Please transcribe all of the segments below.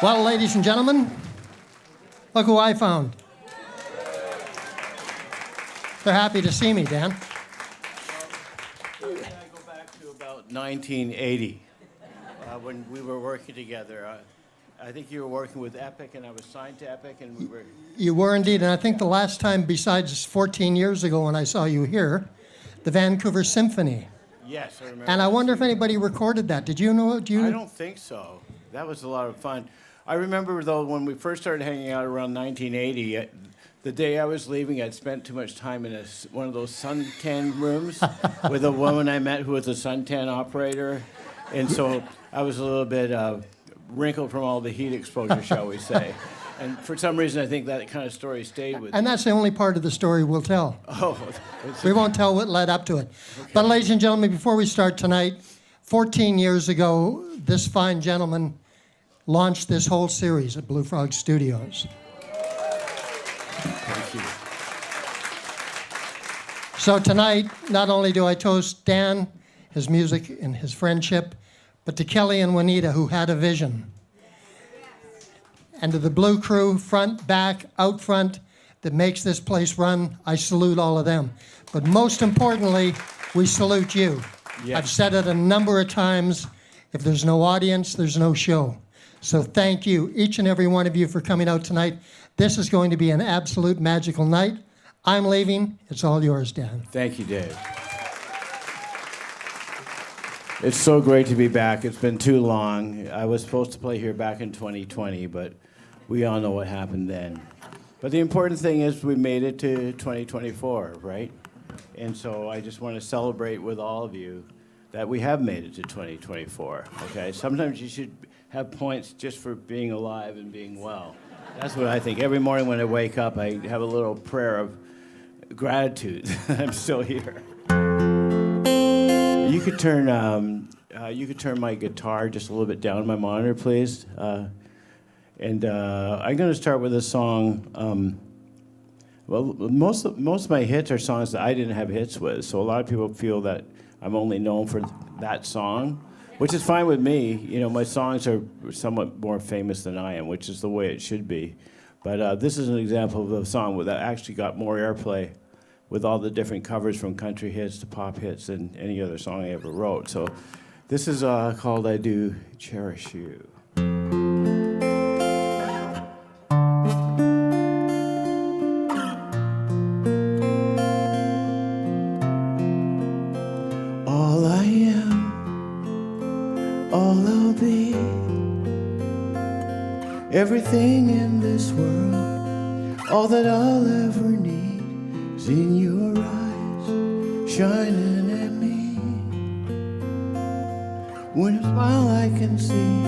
Well, ladies and gentlemen, look who I found. They're happy to see me, Dan. Well, I go back to about 1980 when we were working together. I think you were working with Epic, and I was signed to Epic, and we were... You were indeed, and I think the last time, besides 14 years ago when I saw you here, the Vancouver Symphony. Yes, I remember. And I wonder if anybody recorded that. Did you know? I don't think so. That was a lot of fun. I remember, though, when we first started hanging out around 1980, the day I was leaving, I'd spent too much time in one of those suntan rooms with a woman I met who was a suntan operator. And so I was a little bit wrinkled from all the heat exposure, shall we say. And for some reason, I think that kind of story stayed with me. And that's the only part of the story we'll tell. Oh. We won't tell what led up to it. Okay. But ladies and gentlemen, before we start tonight, 14 years ago, this fine gentleman launched this whole series at Blue Frog Studios. Thank you. So tonight, not only do I toast Dan, his music, and his friendship, but to Kelly and Juanita, who had a vision. And to the Blue crew, front, back, out front, that makes this place run, I salute all of them. But most importantly, we salute you. Yes. I've said it a number of times, if there's no audience, there's no show. So thank you, each and every one of you, for coming out tonight. This is going to be an absolute magical night. I'm leaving. It's all yours, Dan. Thank you, Dave. It's so great to be back. It's been too long. I was supposed to play here back in 2020, but we all know what happened then. But the important thing is we made it to 2024, right? And so I just want to celebrate with all of you that we have made it to 2024, okay? Sometimes you should have points just for being alive and being well. That's what I think. Every morning when I wake up, I have a little prayer of gratitude that I'm still here. You could turn my guitar just a little bit down on my monitor, please. I'm going to start with a song. Well, most of my hits are songs that I didn't have hits with, so a lot of people feel that I'm only known for that song, which is fine with me. You know, my songs are somewhat more famous than I am, which is the way it should be. But this is an example of a song that actually got more airplay with all the different covers from country hits to pop hits than any other song I ever wrote. So this is called I Do Cherish You. All I am, all I'll be, everything in this world, all that I'll ever need is in your eyes, shining at me. When you smile I can see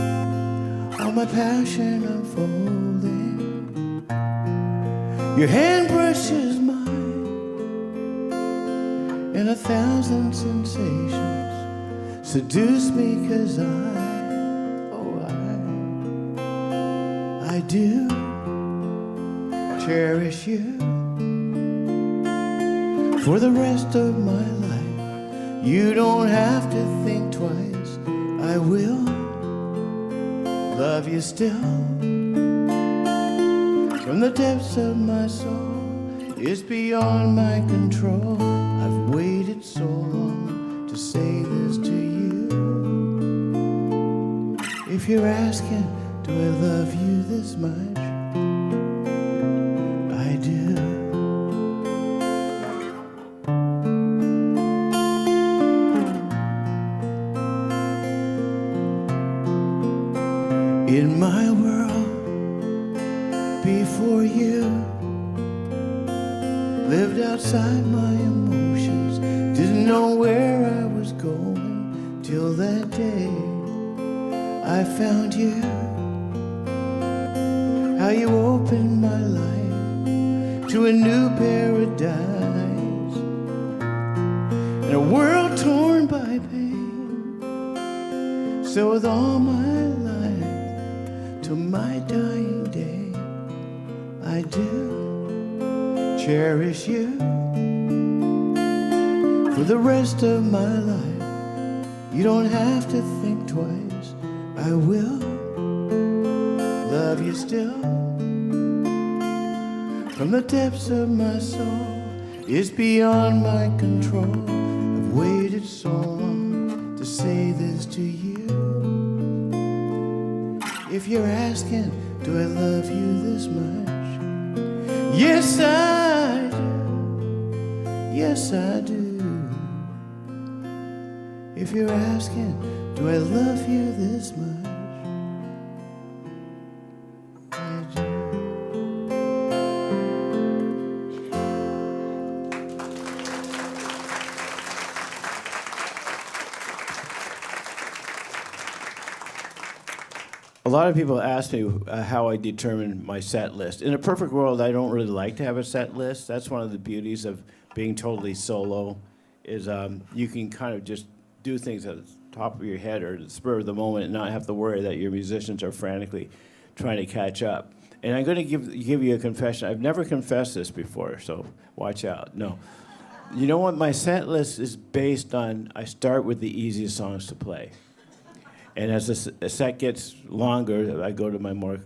all my passion unfolding. Your hand brushes mine, and 1,000 sensations seduce me, 'cause I do cherish you for the rest of my life. You don't have to think twice. I will love you still from the depths of my soul. It's beyond my control. I've waited so long to say this to you. If you're asking, do I love you this much? I do. In my world, before you, lived outside my emotions, didn't know where I was going, till that day I found you. How you opened my life to a new paradise, in a world torn by pain. So with all my life, till my dying day, I do cherish you for the rest of my life. You don't have to think twice. I will love you still. From the depths of my soul, it's beyond my control. I've waited so long to say this to you. If you're asking, do I love you this much? Yes, I do. Yes, I do. If you're asking, do I love you this much? I do. A lot of people ask me how I determine my set list. In a perfect world, I don't really like to have a set list. That's one of the beauties of being totally solo, is you can kind of just do things at the top of your head or the spur of the moment and not have to worry that your musicians are frantically trying to catch up. And I'm going to give you a confession. I've never confessed this before, so watch out. No. You know what? My set list is based on, I start with the easiest songs to play. And as the set gets longer, I go to my more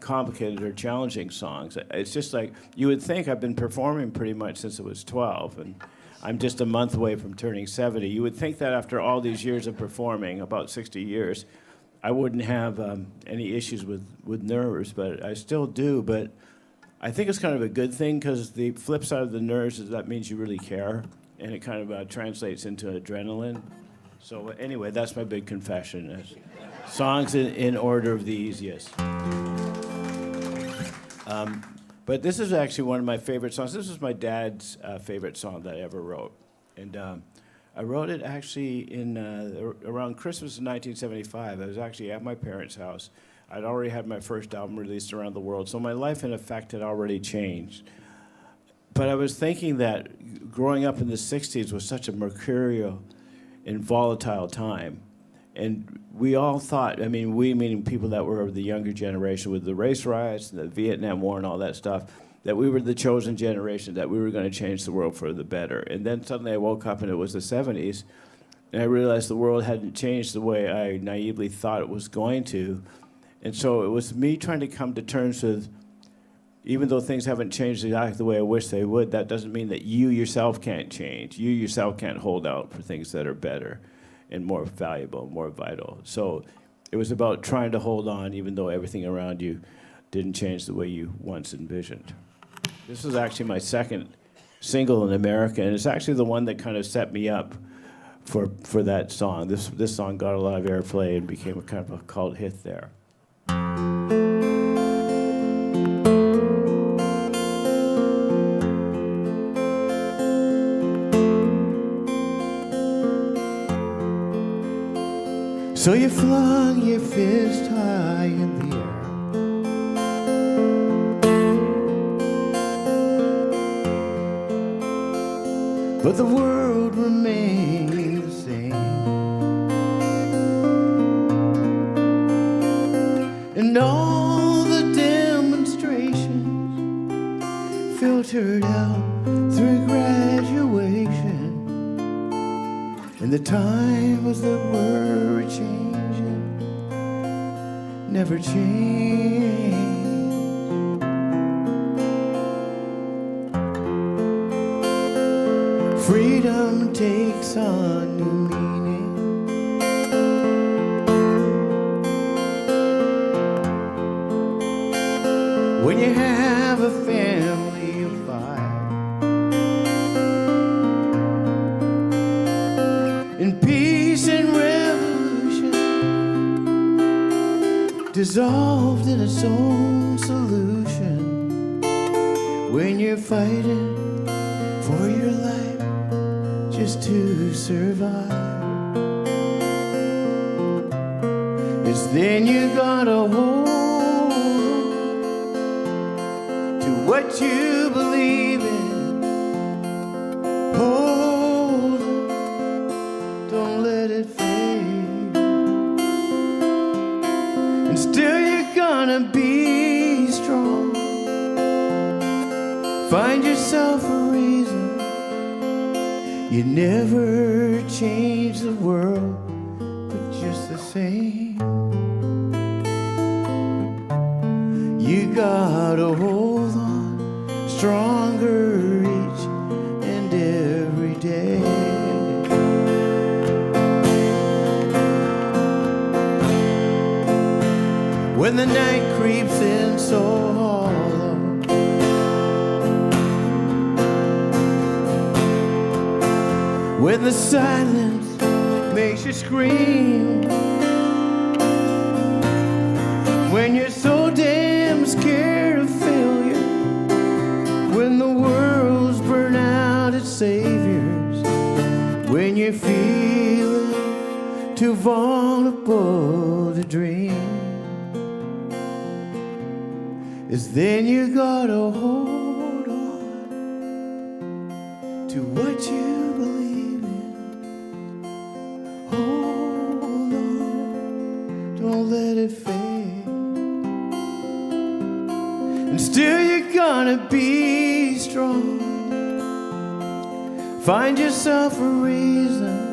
complicated or challenging songs. It's just like, you would think I've been performing pretty much since I was 12, and I'm just a month away from turning 70. You would think that after all these years of performing, about 60 years, I wouldn't have any issues with nerves, but I still do. But I think it's kind of a good thing, because the flip side of the nerves is that means you really care, and it kind of translates into adrenaline. So anyway, that's my big confession. Songs in order of the easiest. But this is actually one of my favorite songs. This is my dad's favorite song that I ever wrote. And I wrote it actually in around Christmas of 1975. I was actually at my parents' house. I'd already had my first album released around the world, so my life, in effect, had already changed. But I was thinking that growing up in the 60s was such a mercurial and volatile time. And we all thought, I mean, we meaning people that were of the younger generation with the race riots and the Vietnam War and all that stuff, that we were the chosen generation, that we were going to change the world for the better. And then suddenly I woke up and it was the 70s, and I realized the world hadn't changed the way I naively thought it was going to. And so it was me trying to come to terms with, even though things haven't changed exactly the way I wish they would, that doesn't mean that you yourself can't change. You yourself can't hold out for things that are better and more valuable, more vital. So it was about trying to hold on even though everything around you didn't change the way you once envisioned. This is actually my second single in America, and it's actually the one that kind of set me up for that song. This song got a lot of airplay and became a kind of a cult hit there. So you flung your fist high in the air, but the world remained the same, and all the demonstrations filtered out through graduation. And the times that were changing never changed. Freedom takes on new meaning. When you have a family of five, and peace and revolution dissolved in its own solution. When you're fighting for your life just to survive, it's then you gotta hold to what you believe in. Hold, don't let it fade. And still you're gonna be strong. Find yourself a reason. You never change the world, but just the same. gotta hold on stronger each and every day. When the night creeps in so hollow, when the silence makes you scream, when you're so damn scared of failure, when the world's burnt out its saviors, when you're feeling too vulnerable to dream, is then you gotta hold on to what you believe in. Hold on, don't let it fade. And still you're gonna be strong. Find yourself a reason.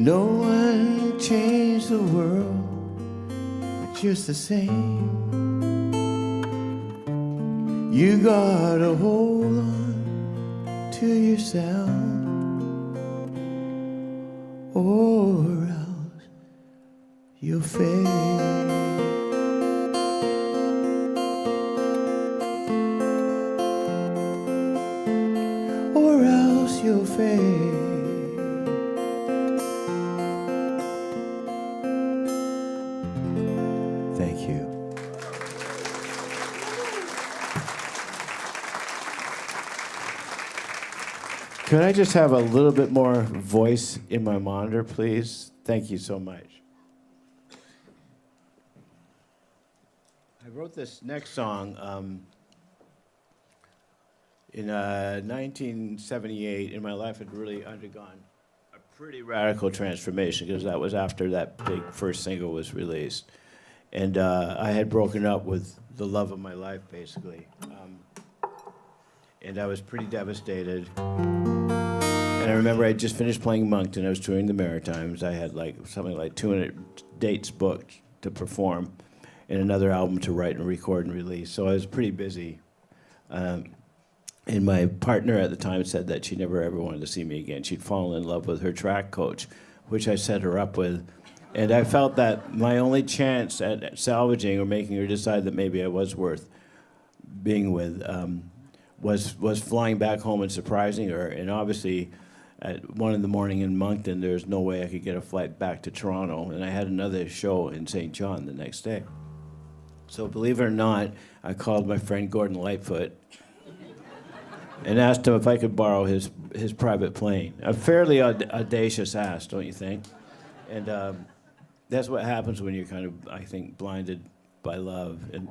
No one changed the world, but just the same. You gotta hold on to yourself, or else you'll fade. Or else you'll fade. Thank you. Could I just have a little bit more voice in my monitor, please? Thank you so much. I wrote this next song in 1978, and my life had really undergone a pretty radical transformation, because that was after that big first single was released. And I had broken up with the love of my life, basically. And I was pretty devastated. And I remember I just finished playing Moncton. I was touring the Maritimes. I had something like 200 dates booked to perform, and another album to write and record and release. So I was pretty busy. And my partner at the time said that she never ever wanted to see me again. She'd fallen in love with her track coach, which I set her up with. And I felt that my only chance at salvaging or making her decide that maybe I was worth being with was flying back home and surprising her. And obviously, at 1 in the morning in Moncton, there's no way I could get a flight back to Toronto. And I had another show in St. John the next day. So believe it or not, I called my friend Gordon Lightfoot and asked him if I could borrow his private plane. A fairly audacious ask, don't you think? And that's what happens when you're kind of, I think, blinded by love. And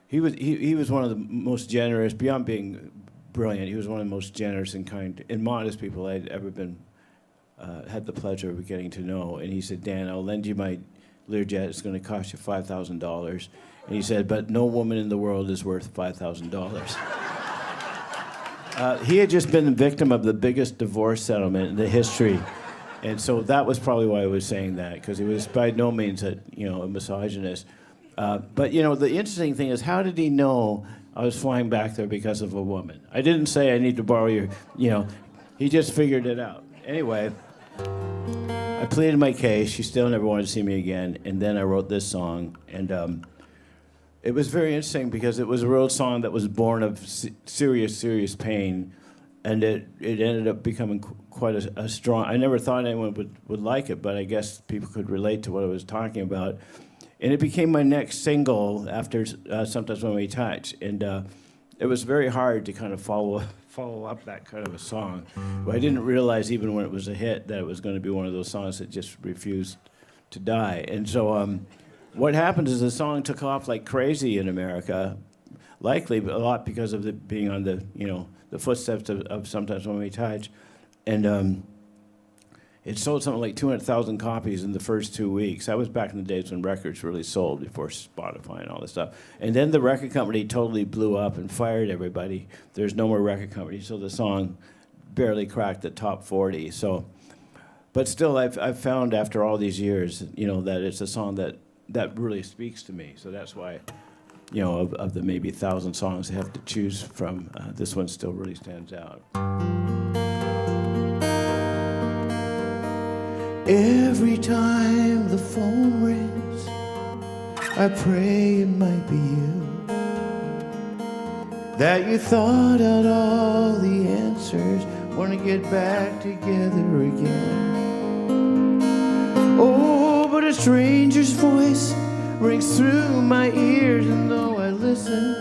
he was one of the most generous, beyond being brilliant, he was one of the most generous and kind and modest people I'd ever been, had the pleasure of getting to know. And he said, Dan, I'll lend you my Learjet. It's going to cost you $5,000. And he said, but no woman in the world is worth $5,000. He had just been the victim of the biggest divorce settlement in the history. And so that was probably why I was saying that, because he was by no means a misogynist. But, the interesting thing is, how did he know I was flying back there because of a woman? I didn't say I need to borrow your, he just figured it out. Anyway, I pleaded my case. She still never wanted to see me again. And then I wrote this song. And it was very interesting because it was a real song that was born of serious, serious pain. And it ended up becoming quite a strong... I never thought anyone would like it, but I guess people could relate to what I was talking about. And it became my next single after Sometimes When We Touch. And it was very hard to kind of follow up that kind of a song. But I didn't realize, even when it was a hit, that it was going to be one of those songs that just refused to die. And so what happened is the song took off like crazy in America, likely a lot because of it being on the footsteps of Sometimes When We Touch. And it sold something like 200,000 copies in the first 2 weeks. That was back in the days when records really sold, before Spotify and all this stuff. And then the record company totally blew up and fired everybody. There's no more record company, so the song barely cracked the top 40. But still, I've found after all these years, that it's a song that really speaks to me. So that's why of the maybe 1,000 songs I have to choose from, this one still really stands out. Every time the phone rings, I pray it might be you, that you thought out all the answers, want to get back together again. Oh, but a stranger's voice rings through my ears, and though I listen,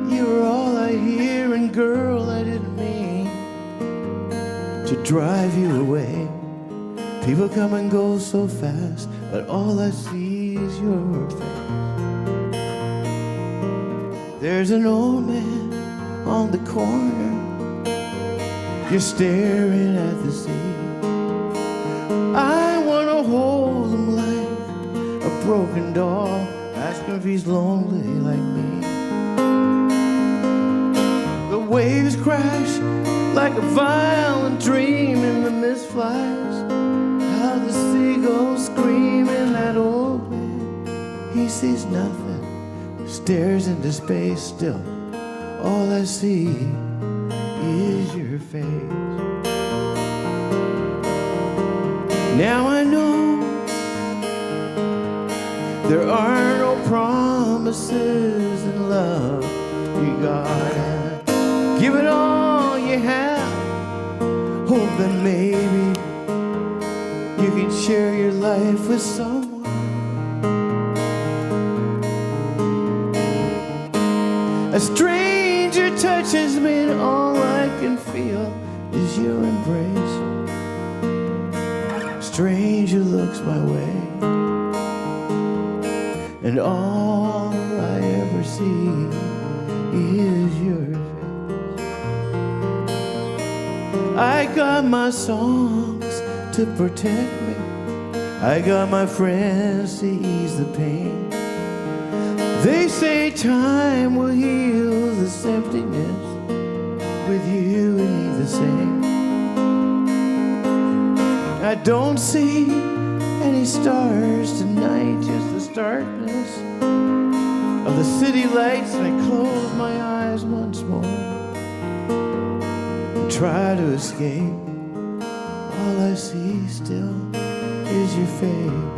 you're all I hear, and girl, I didn't mean to drive you away. People come and go so fast, but all I see is your face. There's an old man on the corner, you're staring at the sea. I wanna hold him like a broken doll, ask him if he's lonely like me. The waves crash like a violent dream, and the mist flies, how the seagulls scream. And that old man, he sees nothing, stares into space. Still, all I see is your face. Now I know there are no promises in love. You gotta give it all you have, hope that maybe you can share your life with someone. A stranger touches me, and all I can feel is your embrace. A stranger looks my way, and all I ever see is your face. I got my songs to protect me, I got my friends to ease the pain. They say time will heal this emptiness, with you it ain't the same. I don't see any stars tonight, just the starkness of the city lights. And I close my eyes once more and try to escape. All I see still is your face.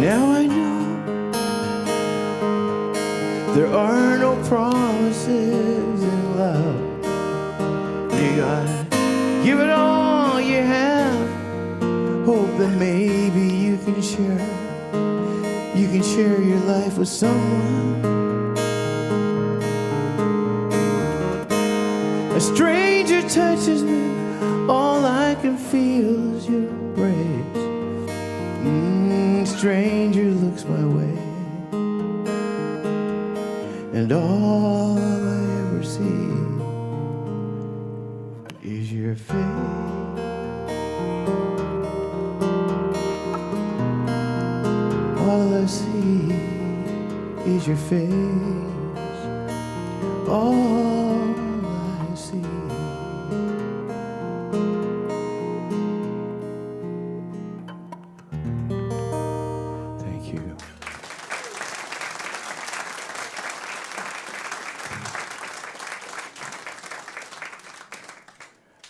Now I know there are no promises in love. You gotta give it all you have, hope that maybe you can share your life with someone. A stranger touches me, all I can feel is your embrace. Stranger looks my way, and all I ever see is your face. All I see is your face. All I see.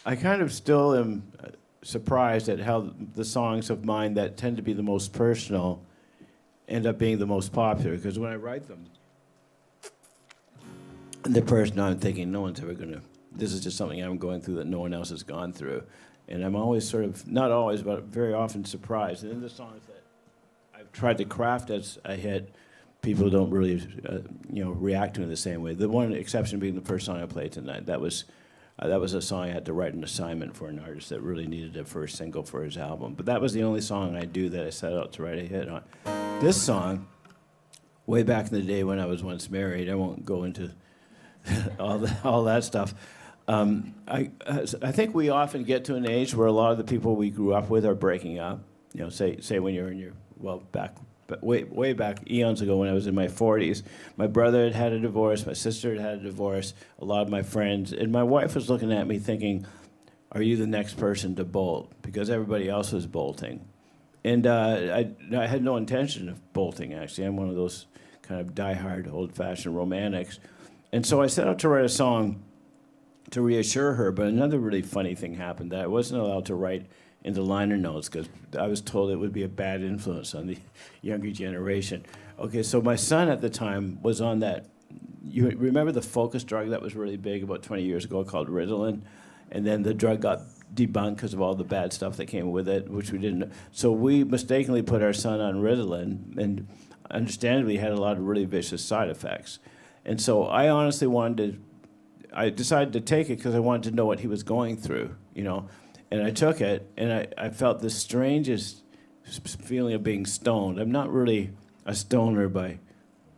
I kind of still am surprised at how the songs of mine that tend to be the most personal end up being the most popular, because when I write them, the person I'm thinking, no one's ever gonna, this is just something I'm going through that no one else has gone through. And I'm always sort of, not always, but very often surprised. And then the songs that I've tried to craft as a hit, people don't really, react to it the same way. The one exception being the first song I played tonight. That was a song I had to write an assignment for an artist that really needed a first single for his album. But that was the only song I do that I set out to write a hit on. This song, way back in the day when I was once married, I won't go into all that stuff. I think we often get to an age where a lot of the people we grew up with are breaking up. Say when you're in your, but way back, eons ago when I was in my 40s, my brother had had a divorce, my sister had had a divorce, a lot of my friends, and my wife was looking at me thinking, are you the next person to bolt? Because everybody else was bolting. And I had no intention of bolting, actually. I'm one of those kind of diehard, old-fashioned romantics. And so I set out to write a song to reassure her, but another really funny thing happened that I wasn't allowed to write in the liner notes because I was told it would be a bad influence on the younger generation. Okay, so my son at the time was on that. You remember the focus drug that was really big about 20 years ago called Ritalin? And then the drug got debunked because of all the bad stuff that came with it, which we didn't. So we mistakenly put our son on Ritalin, and understandably had a lot of really vicious side effects. And so I honestly I decided to take it because I wanted to know what he was going through, you know. And I took it, and I felt the strangest feeling of being stoned. I'm not really a stoner by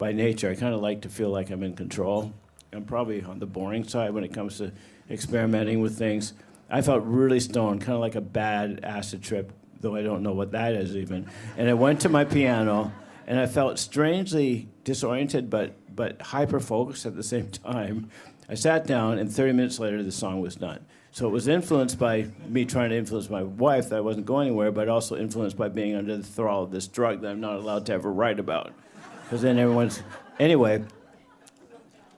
nature. I kind of like to feel like I'm in control. I'm probably on the boring side when it comes to experimenting with things. I felt really stoned, kind of like a bad acid trip, though I don't know what that is even. And I went to my piano, and I felt strangely disoriented but hyper-focused at the same time. I sat down, and 30 minutes later, the song was done. So it was influenced by me trying to influence my wife that I wasn't going anywhere, but also influenced by being under the thrall of this drug that I'm not allowed to ever write about. Because then Anyway,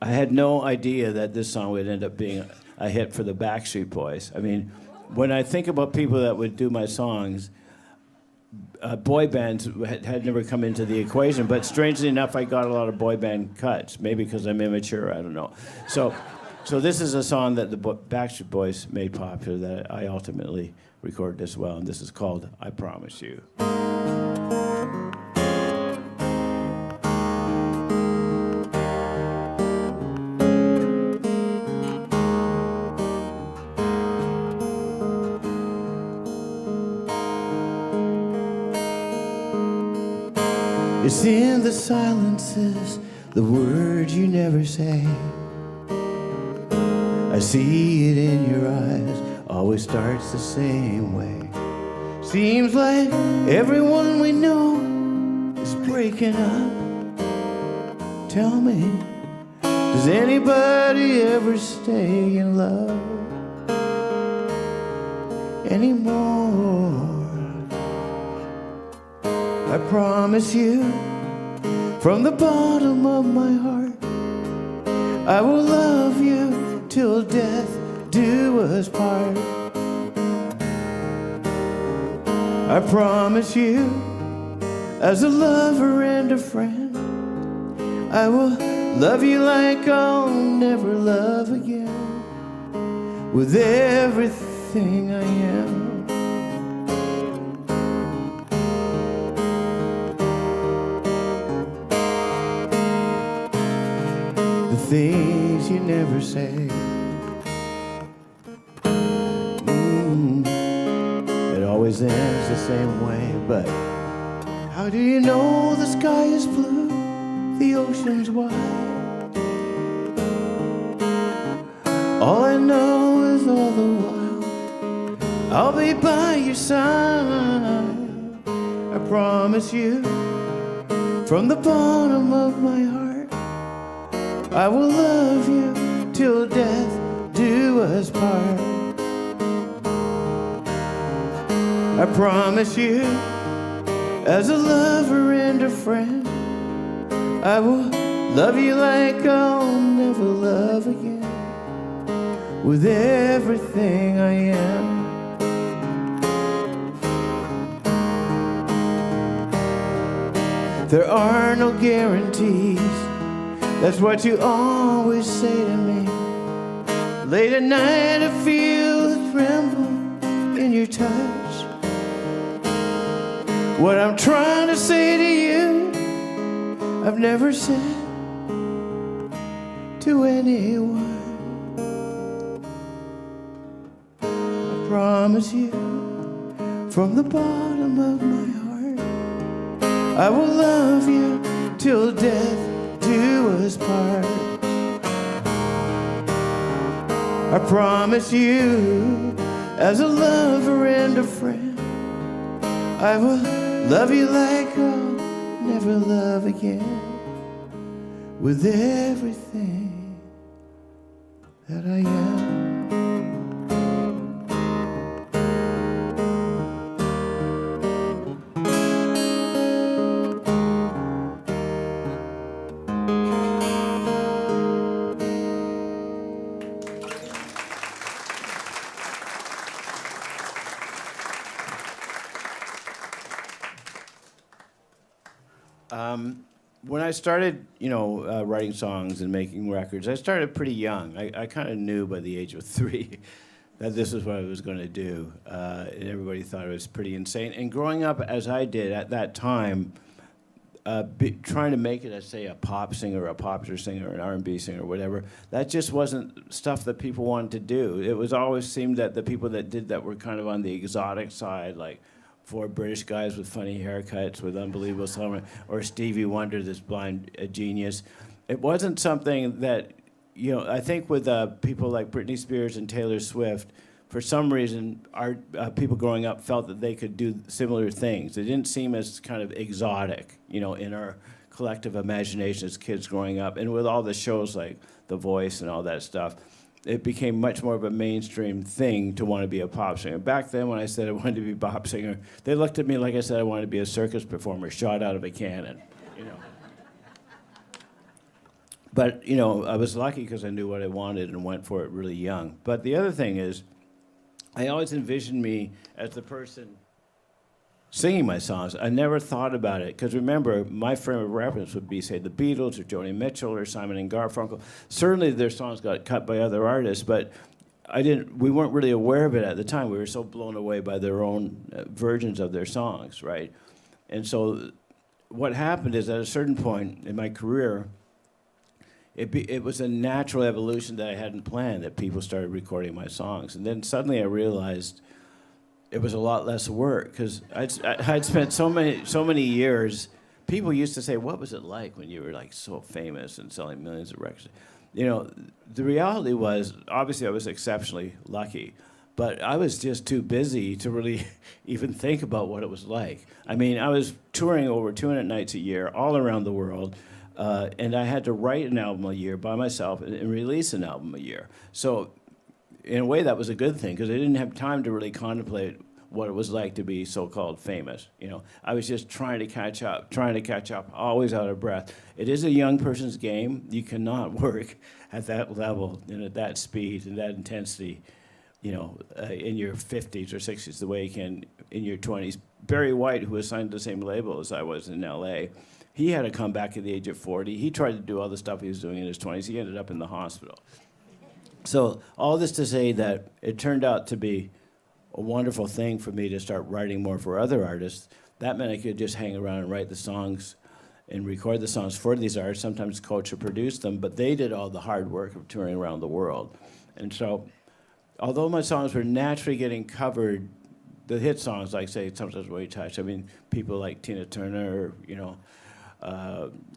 I had no idea that this song would end up being a hit for the Backstreet Boys. I mean, when I think about people that would do my songs, boy bands had never come into the equation, but strangely enough, I got a lot of boy band cuts, maybe because I'm immature, I don't know. So this is a song that the Backstreet Boys made popular that I ultimately recorded as well, and this is called I Promise You. It's in the silences, the words you never say. I see it in your eyes, always starts the same way. Seems like everyone we know is breaking up. Tell me, does anybody ever stay in love anymore? I promise you, from the bottom of my heart, I will love you till death do us part. I promise you, as a lover and a friend, I will love you like I'll never love again, with everything I am. Things you never say. It always ends the same way, but how do you know the sky is blue, the ocean's wide? All I know is all the while I'll be by your side. I promise you, from the bottom of my heart, I will love you till death do us part. I promise you, as a lover and a friend, I will love you like I'll never love again, with everything I am. There are no guarantees, that's what you always say to me. Late at night I feel the tremble in your touch. What I'm trying to say to you, I've never said to anyone. I promise you, from the bottom of my heart, I will love you till death do us part. I promise you, as a lover and a friend, I will love you like I'll never love again, with everything that I am. I started, writing songs and making records, I started pretty young. I kind of knew by the age of 3 that this was what I was going to do, and everybody thought it was pretty insane. And growing up as I did at that time, trying to make it as, say, a pop singer, a popular singer, an R&B singer, whatever, that just wasn't stuff that people wanted to do. It was always seemed that the people that did that were kind of on the exotic side, like 4 British guys with funny haircuts, with unbelievable summer, or Stevie Wonder, this blind genius. It wasn't something that, I think with people like Britney Spears and Taylor Swift, for some reason, our people growing up felt that they could do similar things. It didn't seem as kind of exotic, in our collective imagination as kids growing up. And with all the shows like The Voice and all that stuff, it became much more of a mainstream thing to want to be a pop singer. Back then, when I said I wanted to be a pop singer, they looked at me like I said I wanted to be a circus performer shot out of a cannon, But, I was lucky because I knew what I wanted and went for it really young. But the other thing is, I always envisioned me as the person singing my songs. I never thought about it, because remember, my frame of reference would be, say, the Beatles or Joni Mitchell or Simon and Garfunkel. Certainly their songs got cut by other artists, but we weren't really aware of it at the time. We were so blown away by their own versions of their songs, right? And so what happened is, at a certain point in my career, it was a natural evolution that I hadn't planned, that people started recording my songs. And then suddenly I realized it was a lot less work, because I'd spent so many years. People used to say, "What was it like when you were like so famous and selling millions of records?" The reality was, obviously I was exceptionally lucky, but I was just too busy to really even think about what it was like. I mean, I was touring over 200 nights a year all around the world, and I had to write an album a year by myself and release an album a year. So in a way, that was a good thing, because I didn't have time to really contemplate what it was like to be so-called famous. I was just trying to catch up, always out of breath. It is a young person's game. You cannot work at that level and at that speed and that intensity, in your 50s or 60s the way you can in your 20s. Barry White, who was signed to the same label as I was in L.A., he had to come back at the age of 40. He tried to do all the stuff he was doing in his 20s. He ended up in the hospital. So all this to say that it turned out to be a wonderful thing for me to start writing more for other artists. That meant I could just hang around and write the songs and record the songs for these artists, sometimes coach or produce them, but they did all the hard work of touring around the world. And so, although my songs were naturally getting covered, the hit songs, like, say, Sometimes When You Touch, I mean, people like Tina Turner,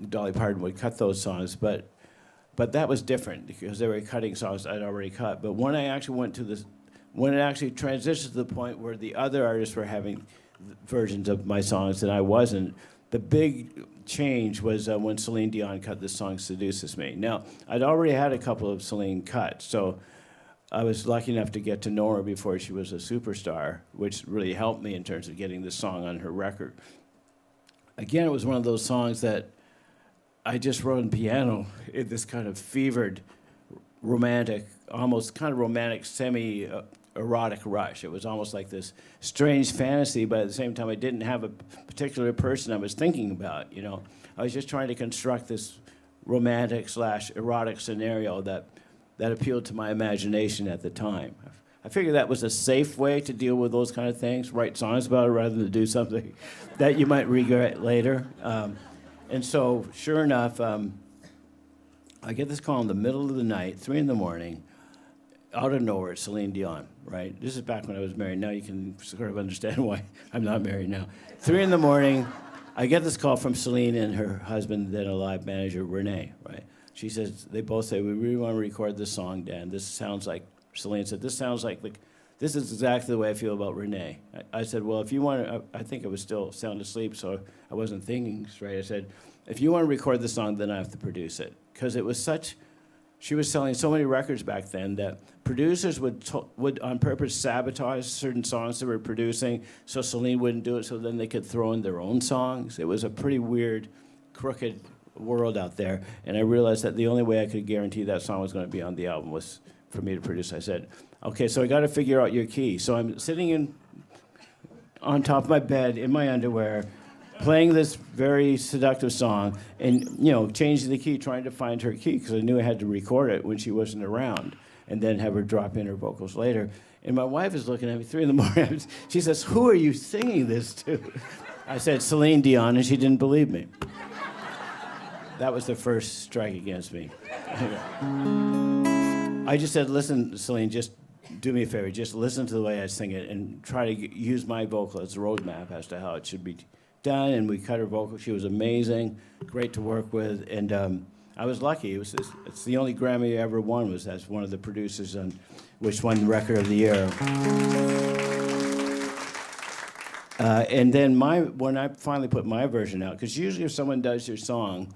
Dolly Parton would cut those songs, but that was different, because they were cutting songs I'd already cut. But when I actually when it actually transitioned to the point where the other artists were having versions of my songs and I wasn't, the big change was when Celine Dion cut the song Seduces Me. Now, I'd already had a couple of Celine cuts, so I was lucky enough to get to know her before she was a superstar, which really helped me in terms of getting this song on her record. Again, it was one of those songs that I just wrote on piano in this kind of fevered, romantic, almost kind of romantic, semi-erotic rush. It was almost like this strange fantasy, but at the same time, I didn't have a particular person I was thinking about, I was just trying to construct this romantic/erotic scenario that appealed to my imagination at the time. I figured that was a safe way to deal with those kind of things, write songs about it rather than do something that you might regret later. And so, sure enough, I get this call in the middle of the night, 3 in the morning, out of nowhere, it's Celine Dion, right? This is back when I was married. Now you can sort of understand why I'm not married now. 3 in the morning, I get this call from Celine and her husband, then a live manager, Renee, right? She says, they both say, "We really want to record this song, Dan. This sounds like," Celine said, "this sounds like this is exactly the way I feel about Renee." I said, "Well, if you want to," I think I was still sound asleep, so I wasn't thinking straight. I said, "If you want to record the song, then I have to produce it." Because it was she was selling so many records back then that producers would on purpose sabotage certain songs they were producing so Celine wouldn't do it, so then they could throw in their own songs. It was a pretty weird, crooked world out there, and I realized that the only way I could guarantee that song was going to be on the album was for me to produce. I said, "Okay, so I got to figure out your key." So I'm sitting on top of my bed in my underwear, playing this very seductive song and, changing the key, trying to find her key because I knew I had to record it when she wasn't around and then have her drop in her vocals later. And my wife is looking at me 3 in the morning. She says, "Who are you singing this to?" I said, "Celine Dion," and she didn't believe me. That was the first strike against me. I just said, "Listen, Celine, just do me a favor. Just listen to the way I sing it and try to use my vocal as a roadmap as to how it should be done." And we cut her vocal. She was amazing, great to work with. And I was lucky. It's the only Grammy I ever won was as one of the producers on which won the Record of the Year. And then when I finally put my version out, because usually if someone does your song,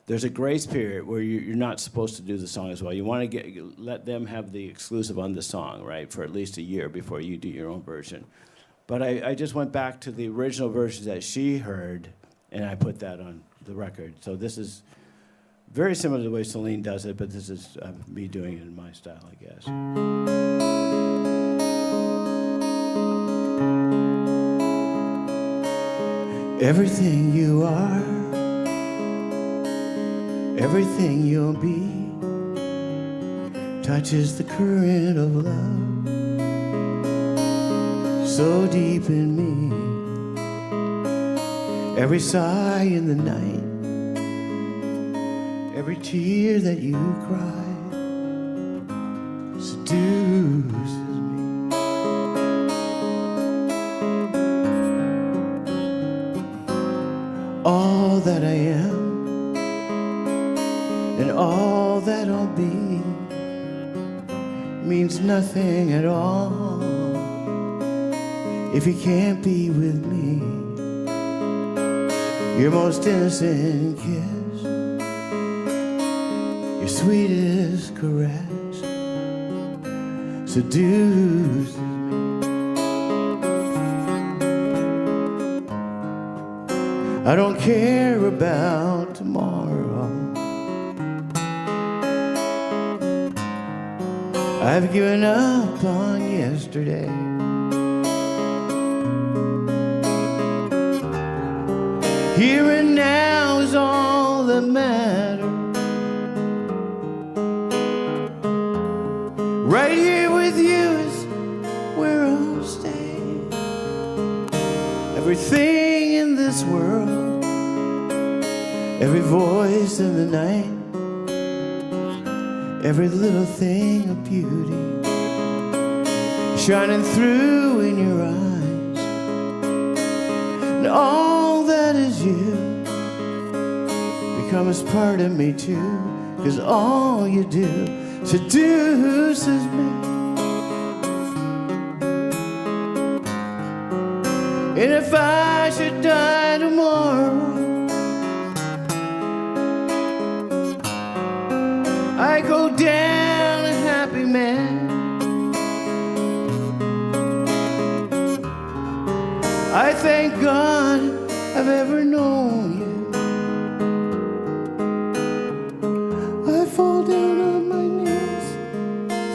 there's a grace period where you're not supposed to do the song as well. You want to let them have the exclusive on the song, right, for at least a year before you do your own version. But I just went back to the original versions that she heard, and I put that on the record. So this is very similar to the way Celine does it, but this is me doing it in my style, I guess. Everything you are, everything you'll be, touches the current of love so deep in me. Every sigh in the night, every tear that you cry seduces me. All that I am and all that I'll be means nothing at all if you can't be with me. Your most innocent kiss, your sweetest caress seduces me. I don't care about tomorrow. I've given up on yesterday. Here and now is all that matters. Right here with you is where I'll stay. Everything in this world, every voice in the night, every little thing of beauty shining through in your eyes, and all that is you becomes part of me too, 'cause all you do seduces me. And if I should die tomorrow, I go down a happy man. I thank God I've ever known you. I fall down on my knees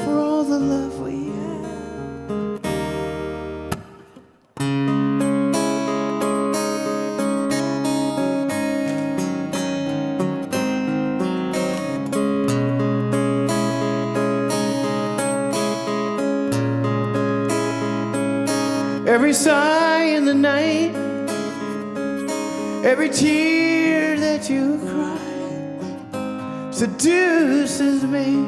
for all the love we had. Every sigh in the night, every tear that you cry seduces me,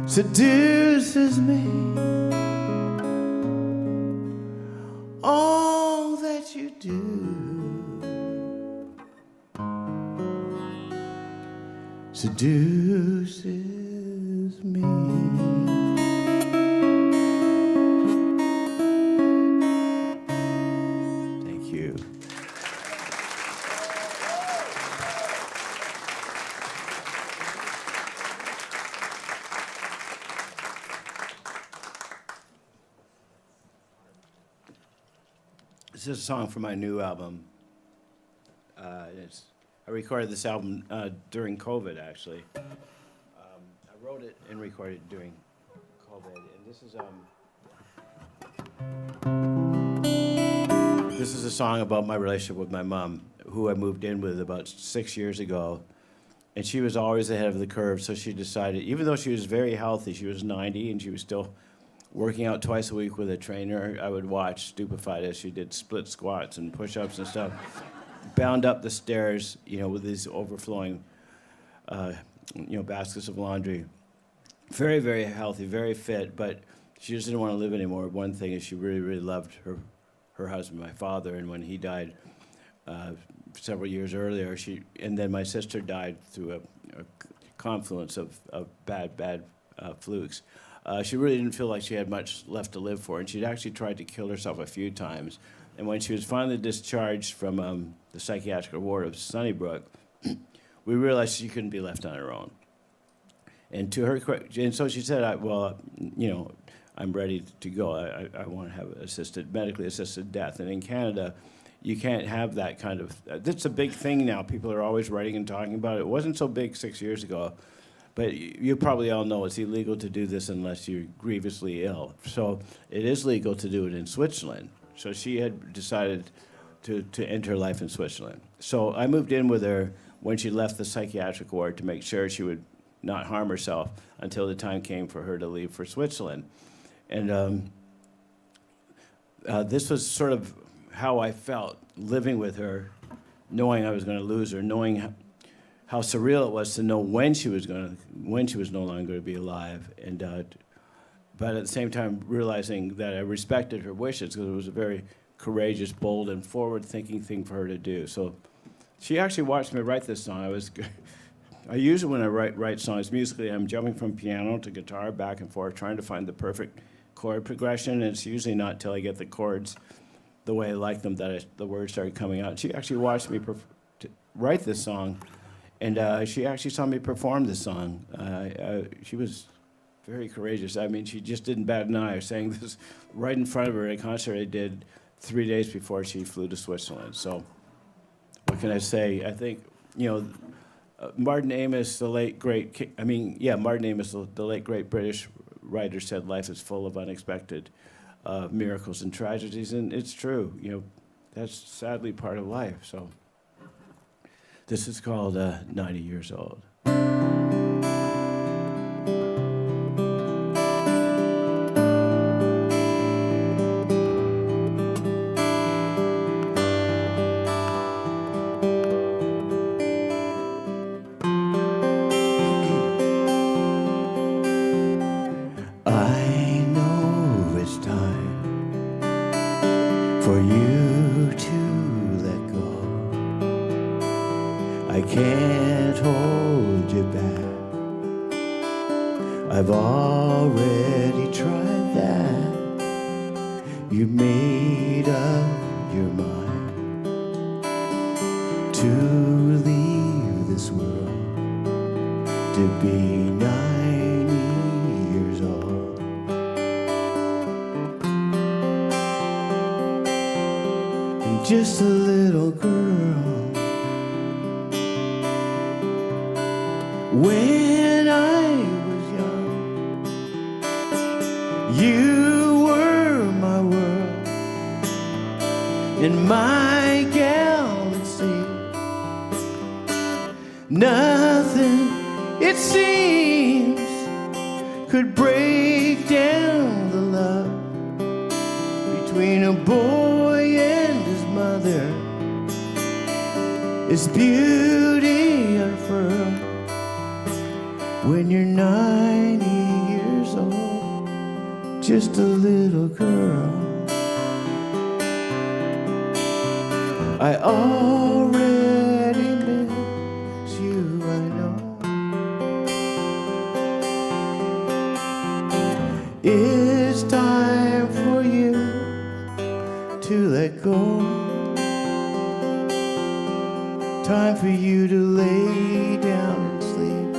seduces me. All that you do seduces me. This is a song from my new album. I recorded this album during COVID, actually. I wrote it and recorded it during COVID, and this is This is a song about my relationship with my mom, who I moved in with about 6 years ago. And she was always ahead of the curve, so she decided, even though she was very healthy, she was 90 and she was still working out twice a week with a trainer. I would watch, stupefied, as she did split squats and push-ups and stuff, bound up the stairs, with these overflowing, baskets of laundry. Very, very healthy, very fit, but she just didn't want to live anymore. One thing is she really, really loved her husband, my father, and when he died several years earlier, and then my sister died through a confluence of bad flukes. She really didn't feel like she had much left to live for, and she'd actually tried to kill herself a few times. And when she was finally discharged from the psychiatric ward of Sunnybrook, we realized she couldn't be left on her own. And so she said, I'm ready to go. I want to have medically assisted death. And in Canada, you can't have that kind of. That's a big thing now. People are always writing and talking about it. It wasn't so big 6 years ago, but you probably all know it's illegal to do this unless you're grievously ill. So it is legal to do it in Switzerland. So she had decided to end her life in Switzerland. So I moved in with her when she left the psychiatric ward to make sure she would not harm herself until the time came for her to leave for Switzerland. And this was sort of how I felt living with her, knowing I was going to lose her, knowing how surreal it was to know when she was no longer going to be alive, and but at the same time realizing that I respected her wishes because it was a very courageous, bold, and forward-thinking thing for her to do. So she actually watched me write this song. I usually when I write songs musically, I'm jumping from piano to guitar back and forth, trying to find the perfect chord progression, and it's usually not till I get the chords the way I like them that the words started coming out. She actually watched me write this song, and she actually saw me perform this song. She was very courageous. I mean, she just didn't bat an eye. I was saying this right in front of her at a concert I did 3 days before she flew to Switzerland. So what can I say? I think, Martin Amis, Martin Amis, the late great British writer, said life is full of unexpected miracles and tragedies, and it's true. That's sadly part of life. So this is called 90 Years Old. For you to let go, I can't hold you back. I've already tried that. You made up your mind to leave this world, to be 90 years old. Just a little girl. When I was young, you were my world in my galaxy. Nothing, it seems, could break down the love between a boy and his mother. Is beauty unfurled when you're 90 years old, just a little girl. I already miss you, I know. It's time for you to let go. Time for you to lay down and sleep.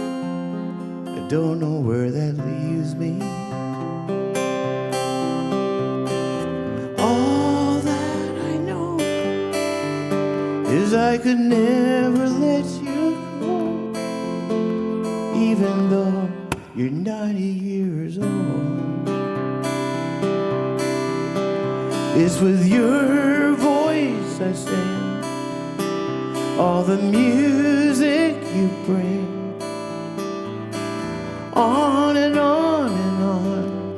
I don't know where that leaves me. All that I know is I could never let you go, even though you're 90 years old. It's with your voice all the music you bring, on and on and on.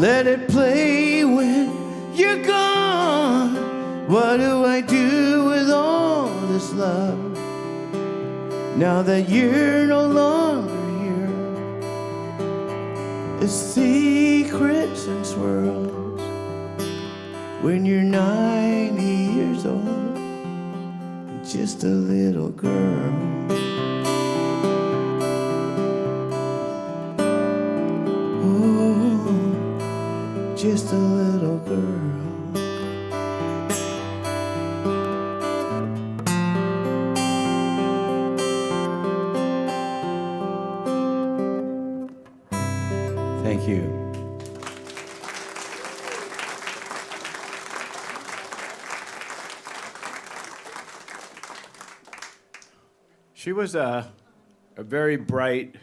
Let it play when you're gone. What do I do with all this love now that you're no longer here? It's secrets and swirls when you're 90 years old, just a little girl. Oh, just a little girl. Thank you. She was a very bright,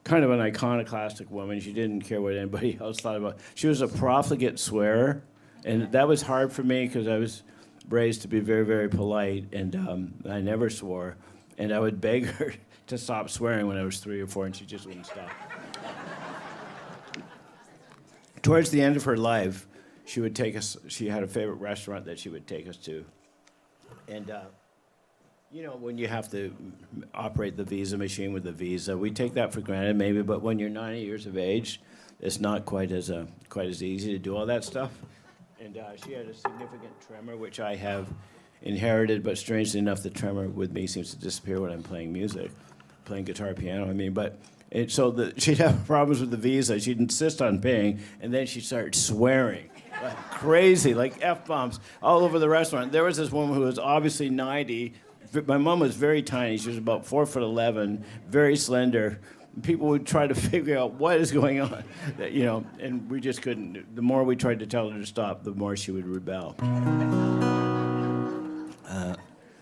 kind of an iconoclastic woman. She didn't care what anybody else thought about. She was a profligate swearer, and that was hard for me because I was raised to be very, very polite, and I never swore. And I would beg her to stop swearing when I was 3 or 4, and she just wouldn't stop. Towards the end of her life, she would take us. She had a favorite restaurant that she would take us to, and. You know, when you have to operate the Visa machine with the Visa, we take that for granted maybe, but when you're 90 years of age, it's not quite as easy to do all that stuff. And she had a significant tremor, which I have inherited, but strangely enough, the tremor with me seems to disappear when I'm playing music, playing guitar, piano, I mean, but she'd have problems with the Visa, she'd insist on paying, and then she'd start swearing. Like crazy, like F-bombs all over the restaurant. There was this woman who was obviously 90. My mom was very tiny. She was about 4'11", very slender. People would try to figure out what is going on, you know, and we just couldn't. The more we tried to tell her to stop, the more she would rebel.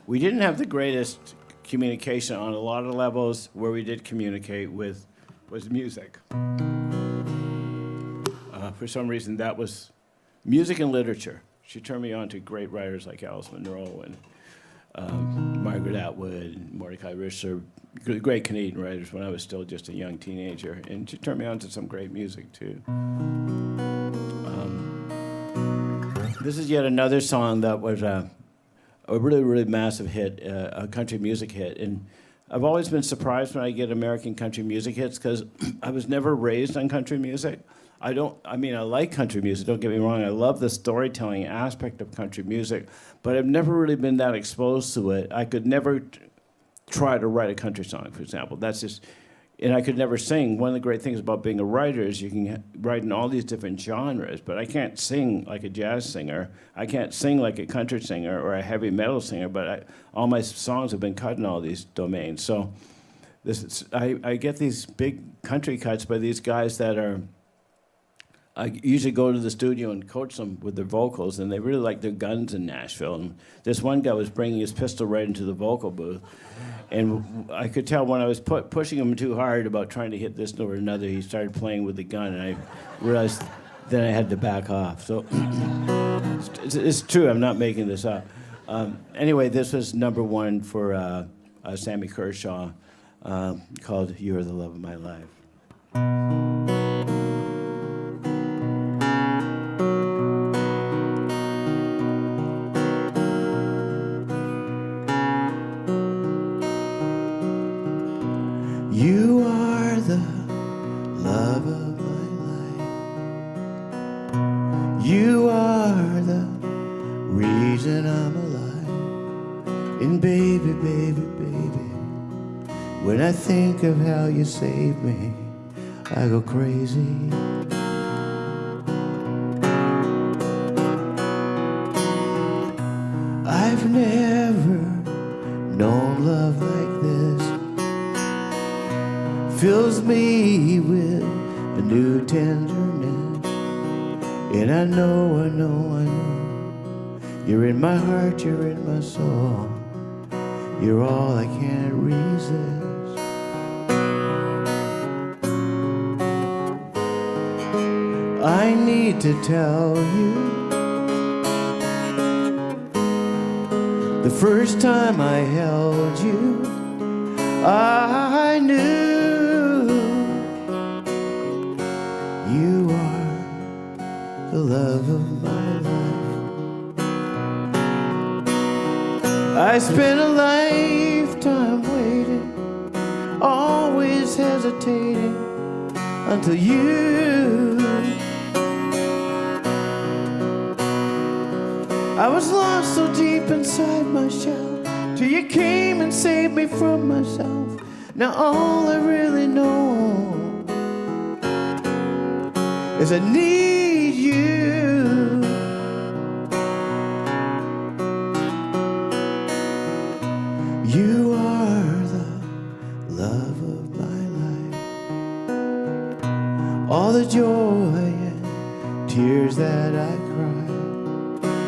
We didn't have the greatest communication on a lot of levels. Where we did communicate with was music. For some reason, that was music and literature. She turned me on to great writers like Alice Munro and Margaret Atwood, Mordecai Richler, great Canadian writers when I was still just a young teenager. And she turned me on to some great music, too. This is yet another song that was a really, really massive hit, a country music hit. And I've always been surprised when I get American country music hits because I was never raised on country music. I like country music, don't get me wrong. I love the storytelling aspect of country music, but I've never really been that exposed to it. I could never try to write a country song, for example. And I could never sing. One of the great things about being a writer is you can write in all these different genres, but I can't sing like a jazz singer. I can't sing like a country singer or a heavy metal singer, but all my songs have been cut in all these domains. So I get these big country cuts by these guys that are... I usually go to the studio and coach them with their vocals, and they really like their guns in Nashville. And this one guy was bringing his pistol right into the vocal booth, and I could tell when I was pushing him too hard about trying to hit this note or another, he started playing with the gun, and I realized then I had to back off. So it's true, I'm not making this up. Anyway, this was #1 for Sammy Kershaw, called "You Are the Love of My Life." You are the love of my life. You are the reason I'm alive. And baby, baby, baby, when I think of how you saved me, I go crazy. I've never known love like this. Fills me with a new tenderness. And I know, you're in my heart, you're in my soul. You're all I can't resist. I need to tell you The first time I held you, I knew you are the love of my life. I spent a lifetime waiting, always hesitating, until you. I was lost so deep inside my shell, till you came and saved me from myself. Now all I really know is I need you. You are the love of my life. All the joy and tears that I cried.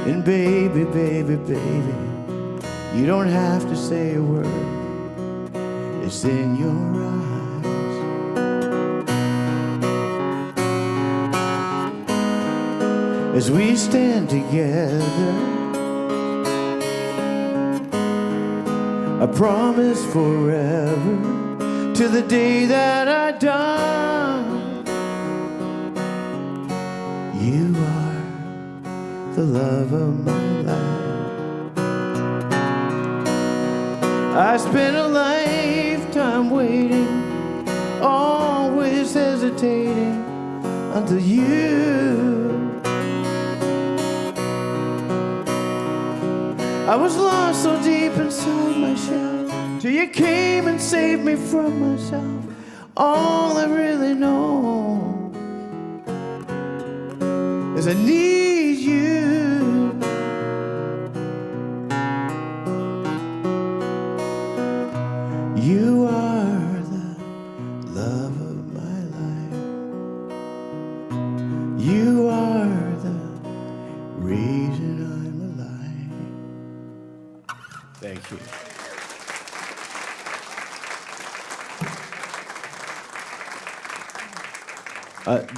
And baby, baby, baby, you don't have to say a word. It's in your eyes. As we stand together, I promise forever, to the day that I die, you are the love of my life. I spent a lifetime waiting, always hesitating, until you. I was lost so deep inside my shell, till you came and saved me from myself. All I really know is I need you. You are the love of my life. You are the reason I'm alive. Thank you.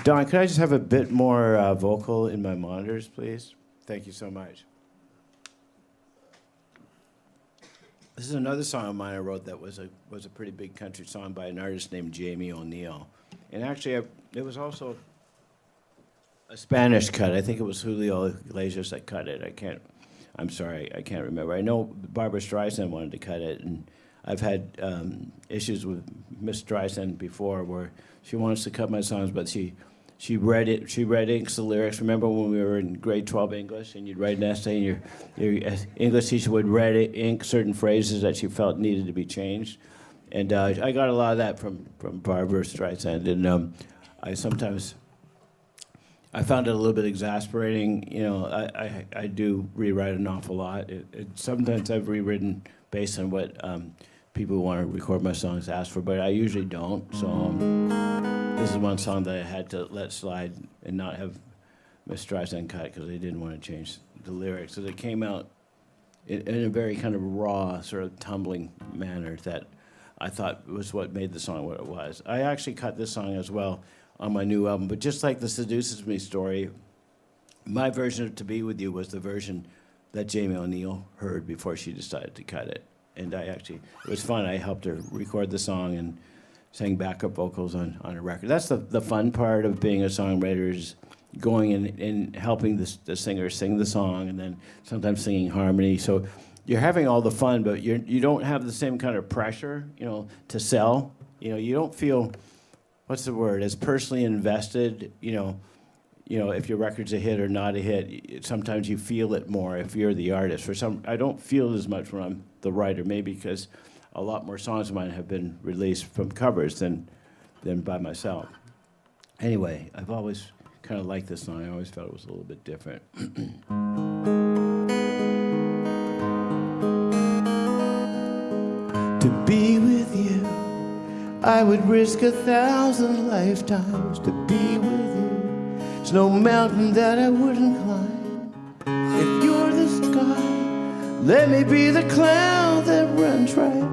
Don, could I just have a bit more vocal in my monitors, please? Thank you so much. This is another song of mine I wrote that was a pretty big country song by an artist named Jamie O'Neill. And actually, it was also a Spanish cut. I think it was Julio Iglesias that cut it. I'm sorry, I can't remember. I know Barbara Streisand wanted to cut it, and I've had issues with Miss Streisand before where she wants to cut my songs, but she read it. She red inks the lyrics. Remember when we were in grade 12 English, and you'd write an essay, and your English teacher would red ink certain phrases that she felt needed to be changed. And I got a lot of that from Barbara Streisand, and I found it a little bit exasperating. You know, I do rewrite an awful lot. Sometimes I've rewritten based on what people who want to record my songs ask for, but I usually don't. So this is one song that I had to let slide and not have Miss Streisand cut because they didn't want to change the lyrics. So it came out in a very kind of raw, sort of tumbling manner that I thought was what made the song what it was. I actually cut this song as well on my new album, but just like the Seduces Me story, my version of To Be With You was the version that Jamie O'Neill heard before she decided to cut it. And it was fun. I helped her record the song and sang backup vocals on a record. That's the fun part of being a songwriter, is going and helping the singer sing the song, and then sometimes singing harmony. So you're having all the fun, but you don't have the same kind of pressure, to sell. You don't feel, what's the word, as personally invested, if your record's a hit or not a hit. Sometimes you feel it more if you're the artist. I don't feel it as much when I'm the writer, maybe because a lot more songs of mine have been released from covers than by myself. Anyway, I've always kind of liked this song. I always felt it was a little bit different. To be with you, I would risk 1,000 lifetimes. To be with you, there's no mountain that I wouldn't climb. If you're the sky, let me be the cloud that runs right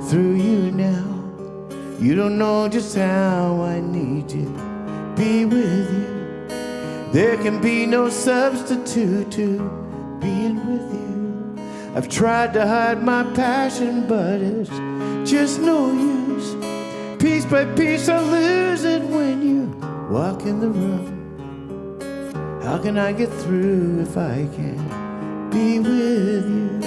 through you now. You don't know just how I need you. Be with you. There can be no substitute to being with you. I've tried to hide my passion, but it's just no use. Piece by piece I lose it when you walk in the room. How can I get through if I can't be with you?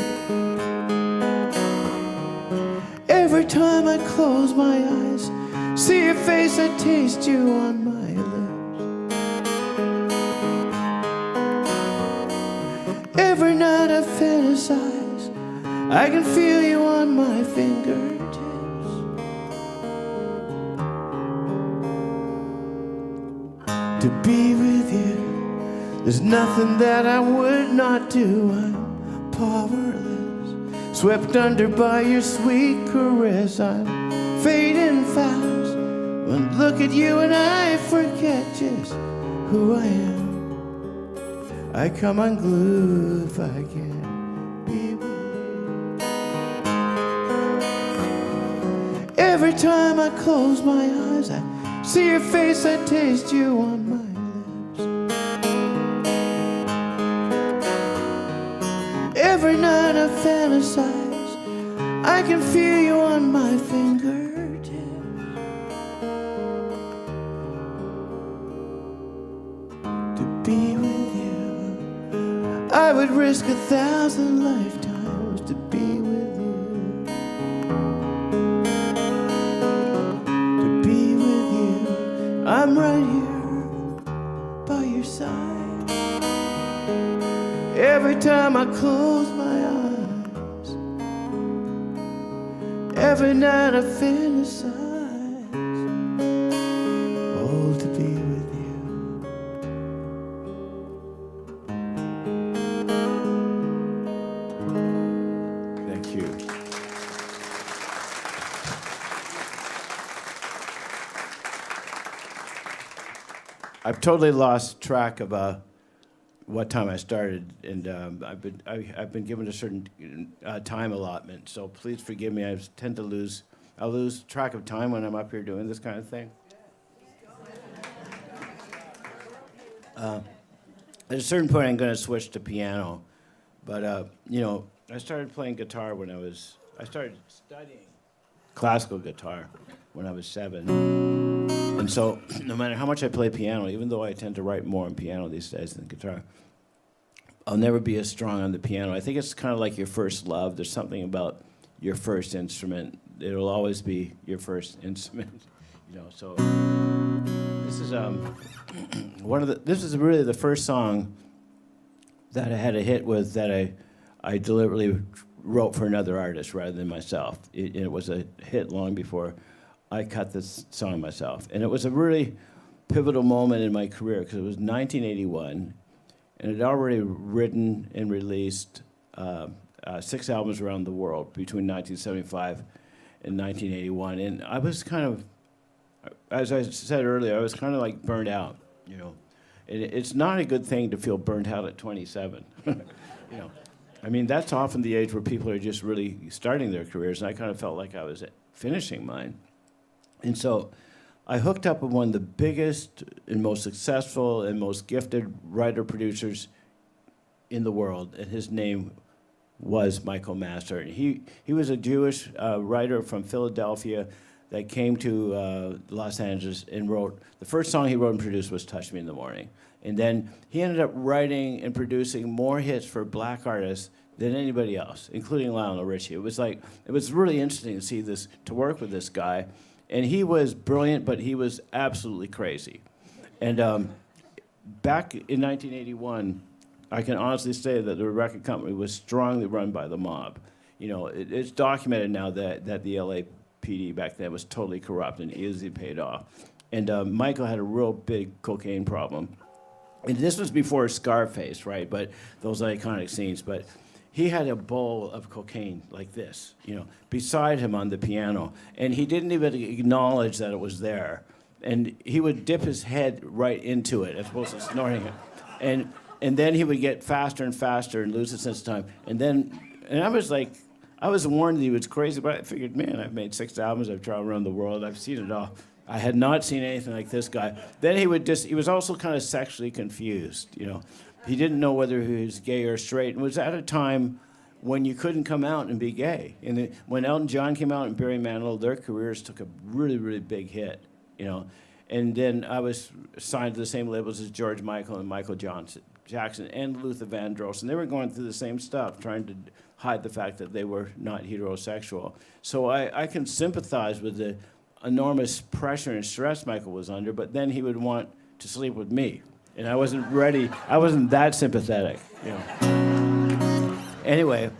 Every time I close my eyes, see your face, I taste you on my lips. Every night I fantasize, I can feel you on my fingertips. To be with you, there's nothing that I would not do. I'm powerless, swept under by your sweet caress. I'm fading fast when I look at you and I forget just who I am. I come unglued if I can't be with you. Every time I close my eyes, I see your face, I taste you on my lips. Every night I fantasize, I can feel you on my fingertips. To be with you, I would risk 1,000 lifetimes to be with you. To be with you, I'm right here by your side. Every time I close my eyes, every night I fantasize, oh, to be with you. Thank you. I've totally lost track of what time I started, and I've been given a certain time allotment. So please forgive me. I tend to lose track of time when I'm up here doing this kind of thing. At a certain point, I'm going to switch to piano, but I started playing guitar when I started studying classical guitar when I was 7. And so, no matter how much I play piano, even though I tend to write more on piano these days than guitar, I'll never be as strong on the piano. I think it's kind of like your first love. There's something about your first instrument. It'll always be your first instrument, So this is this is really the first song that I had a hit with that I deliberately wrote for another artist rather than myself. It was a hit long before I cut this song myself. And it was a really pivotal moment in my career because it was 1981, and it had already written and released 6 albums around the world between 1975 and 1981. And I was kind of, as I said earlier, I was kind of like burned out, It's not a good thing to feel burnt out at 27, I mean, that's often the age where people are just really starting their careers, and I kind of felt like I was finishing mine. And so I hooked up with one of the biggest and most successful and most gifted writer-producers in the world, and his name was Michael Masser. And he was a Jewish writer from Philadelphia that came to Los Angeles and wrote, the first song he wrote and produced was Touch Me in the Morning. And then he ended up writing and producing more hits for black artists than anybody else, including Lionel Richie. It was really interesting to see this, to work with this guy. And he was brilliant, but he was absolutely crazy. And back in 1981, I can honestly say that the record company was strongly run by the mob. It's documented now that the LAPD back then was totally corrupt and easily paid off. And Michael had a real big cocaine problem. And this was before Scarface, right? But those iconic scenes. But he had a bowl of cocaine like this, beside him on the piano. And he didn't even acknowledge that it was there. And he would dip his head right into it as opposed to snorting it. And then he would get faster and faster and lose his sense of time. And I was warned that he was crazy, but I figured, man, I've made 6 albums, I've traveled around the world, I've seen it all. I had not seen anything like this guy. Then he was also kind of sexually confused, He didn't know whether he was gay or straight. And it was at a time when you couldn't come out and be gay. And when Elton John came out and Barry Manilow, their careers took a really, really big hit, you know. And then I was signed to the same labels as George Michael and Michael Jackson and Luther Vandross, and they were going through the same stuff, trying to hide the fact that they were not heterosexual. So I can sympathize with the enormous pressure and stress Michael was under, but then he would want to sleep with me. And I wasn't ready. I wasn't that sympathetic, you know. Anyway,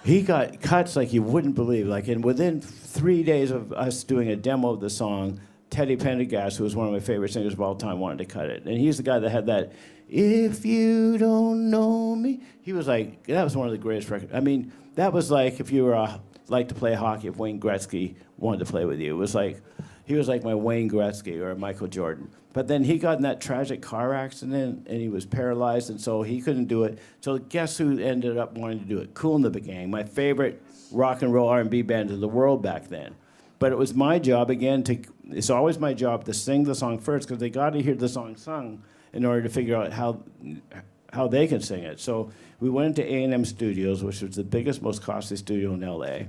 he got cuts like you wouldn't believe. Like, and within 3 days of us doing a demo of the song, Teddy Pendergast, who was one of my favorite singers of all time, wanted to cut it. And he's the guy that had that, "If you don't know me." He was like, that was one of the greatest records. I mean, that was like if you were like to play hockey, if Wayne Gretzky wanted to play with you. It was like, he was like my Wayne Gretzky or Michael Jordan. But then he got in that tragic car accident, and he was paralyzed, and so he couldn't do it. So guess who ended up wanting to do it? Kool and the Gang, my favorite rock and roll R&B band in the world back then. But it was my job, again, it's always my job to sing the song first, because they got to hear the song sung in order to figure out how they can sing it. So we went into A&M Studios, which was the biggest, most costly studio in LA.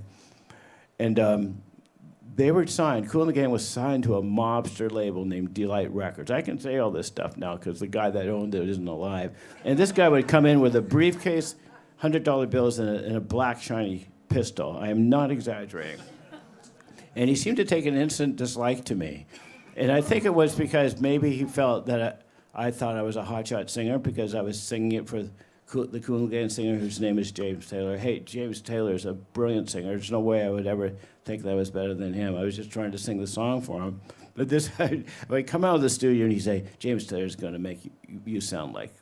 And they were signed, Kool and the Gang was signed to a mobster label named Delight Records. I can say all this stuff now because the guy that owned it isn't alive. And this guy would come in with a briefcase, $100 bills, and a black shiny pistol. I am not exaggerating. And he seemed to take an instant dislike to me. And I think it was because maybe he felt that I thought I was a hotshot singer because I was singing it for the Kool and the Gang singer whose name is James Taylor. Hey, James Taylor is a brilliant singer. There's no way I would ever think that I was better than him. I was just trying to sing the song for him. But this guy, I come out of the studio and he say, "James Taylor's going to make you sound like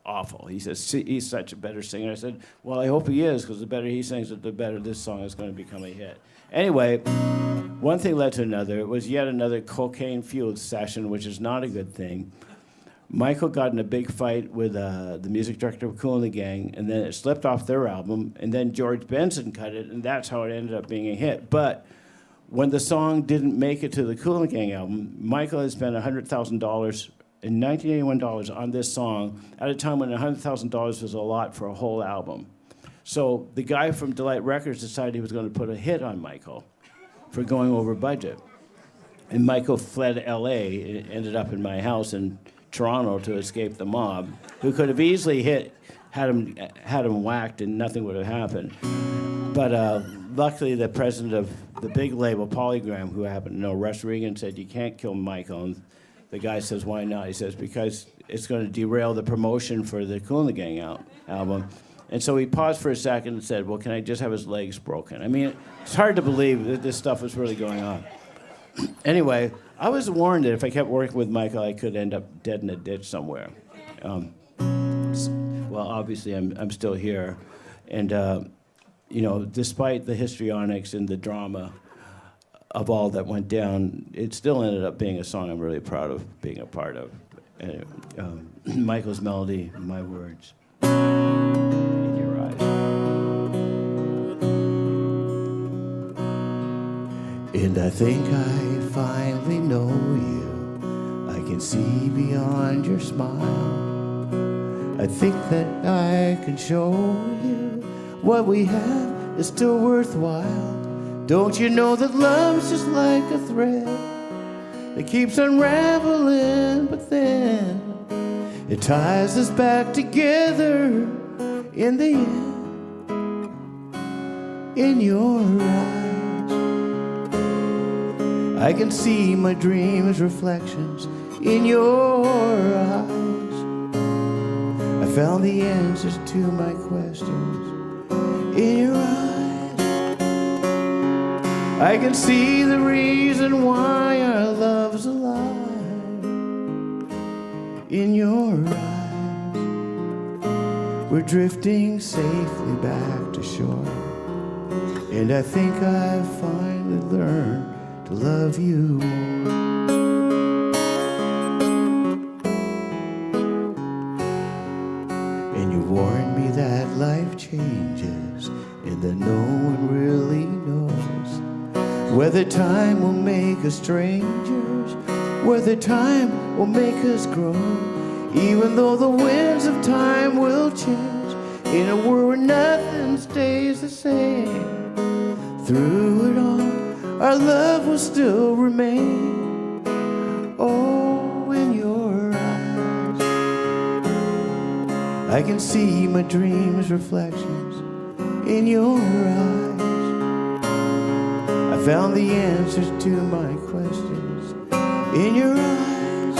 awful." He says, "He's such a better singer." I said, "Well, I hope he is, because the better he sings it, the better this song is going to become a hit." Anyway, one thing led to another. It was yet another cocaine-fueled session, which is not a good thing. Michael got in a big fight with the music director of Kool and the Gang, and then it slipped off their album, and then George Benson cut it, and that's how it ended up being a hit. But when the song didn't make it to the Kool and the Gang album, Michael had spent $100,000 in $1981 on this song at a time when $100,000 was a lot for a whole album. So the guy from Delight Records decided he was going to put a hit on Michael for going over budget. And Michael fled LA and ended up in my house in Toronto to escape the mob, who could have easily had him whacked and nothing would have happened. But luckily the president of the big label, Polygram, who I happen to know, Russ Regan, said, "You can't kill Michael." And the guy says, "Why not?" He says, "Because it's going to derail the promotion for the Kool and the Gang album." And so he paused for a second and said, "Well, can I just have his legs broken?" I mean, it's hard to believe that this stuff was really going on. Anyway, I was warned that if I kept working with Michael, I could end up dead in a ditch somewhere. Well, obviously, I'm still here. And, you know, despite the histrionics and the drama of all that went down, it still ended up being a song I'm really proud of being a part of. Anyway, Michael's melody, my words. In your eyes. And I think I finally know you. I can see beyond your smile. I think that I can show you what we have is still worthwhile. Don't you know that love's just like a thread that keeps unraveling, but then it ties us back together in the end. In your eyes, I can see my dreams' reflections in your eyes. I found the answers to my questions in your eyes. I can see the reason why our love's alive in your eyes. We're drifting safely back to shore, and I think I've finally learned to love you more. And you warned me that life changes and that no one really knows whether time will make us strangers, whether time will make us grow. Even though the winds of time will change In a world where nothing stays the same, through it all, our love will still remain. Oh, in your eyes, I can see my dreams' reflections in your eyes. I found the answers to my questions in your eyes.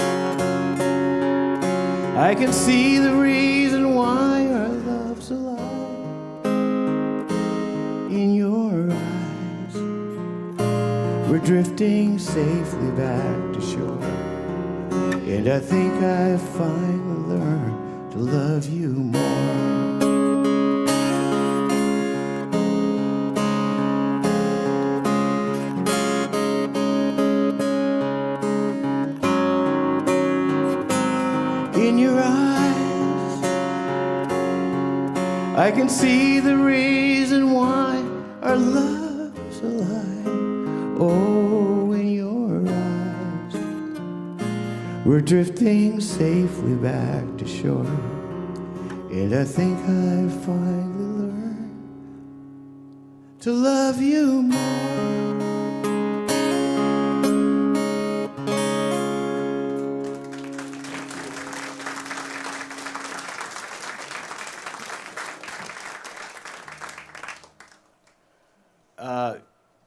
I can see the reason why our love's alive in your eyes. We're drifting safely back to shore, and I think I finally learned to love you more. In your eyes, I can see the reason why our love's alive. Oh, in your eyes, we're drifting safely back to shore, and I think I finally learned to love you more.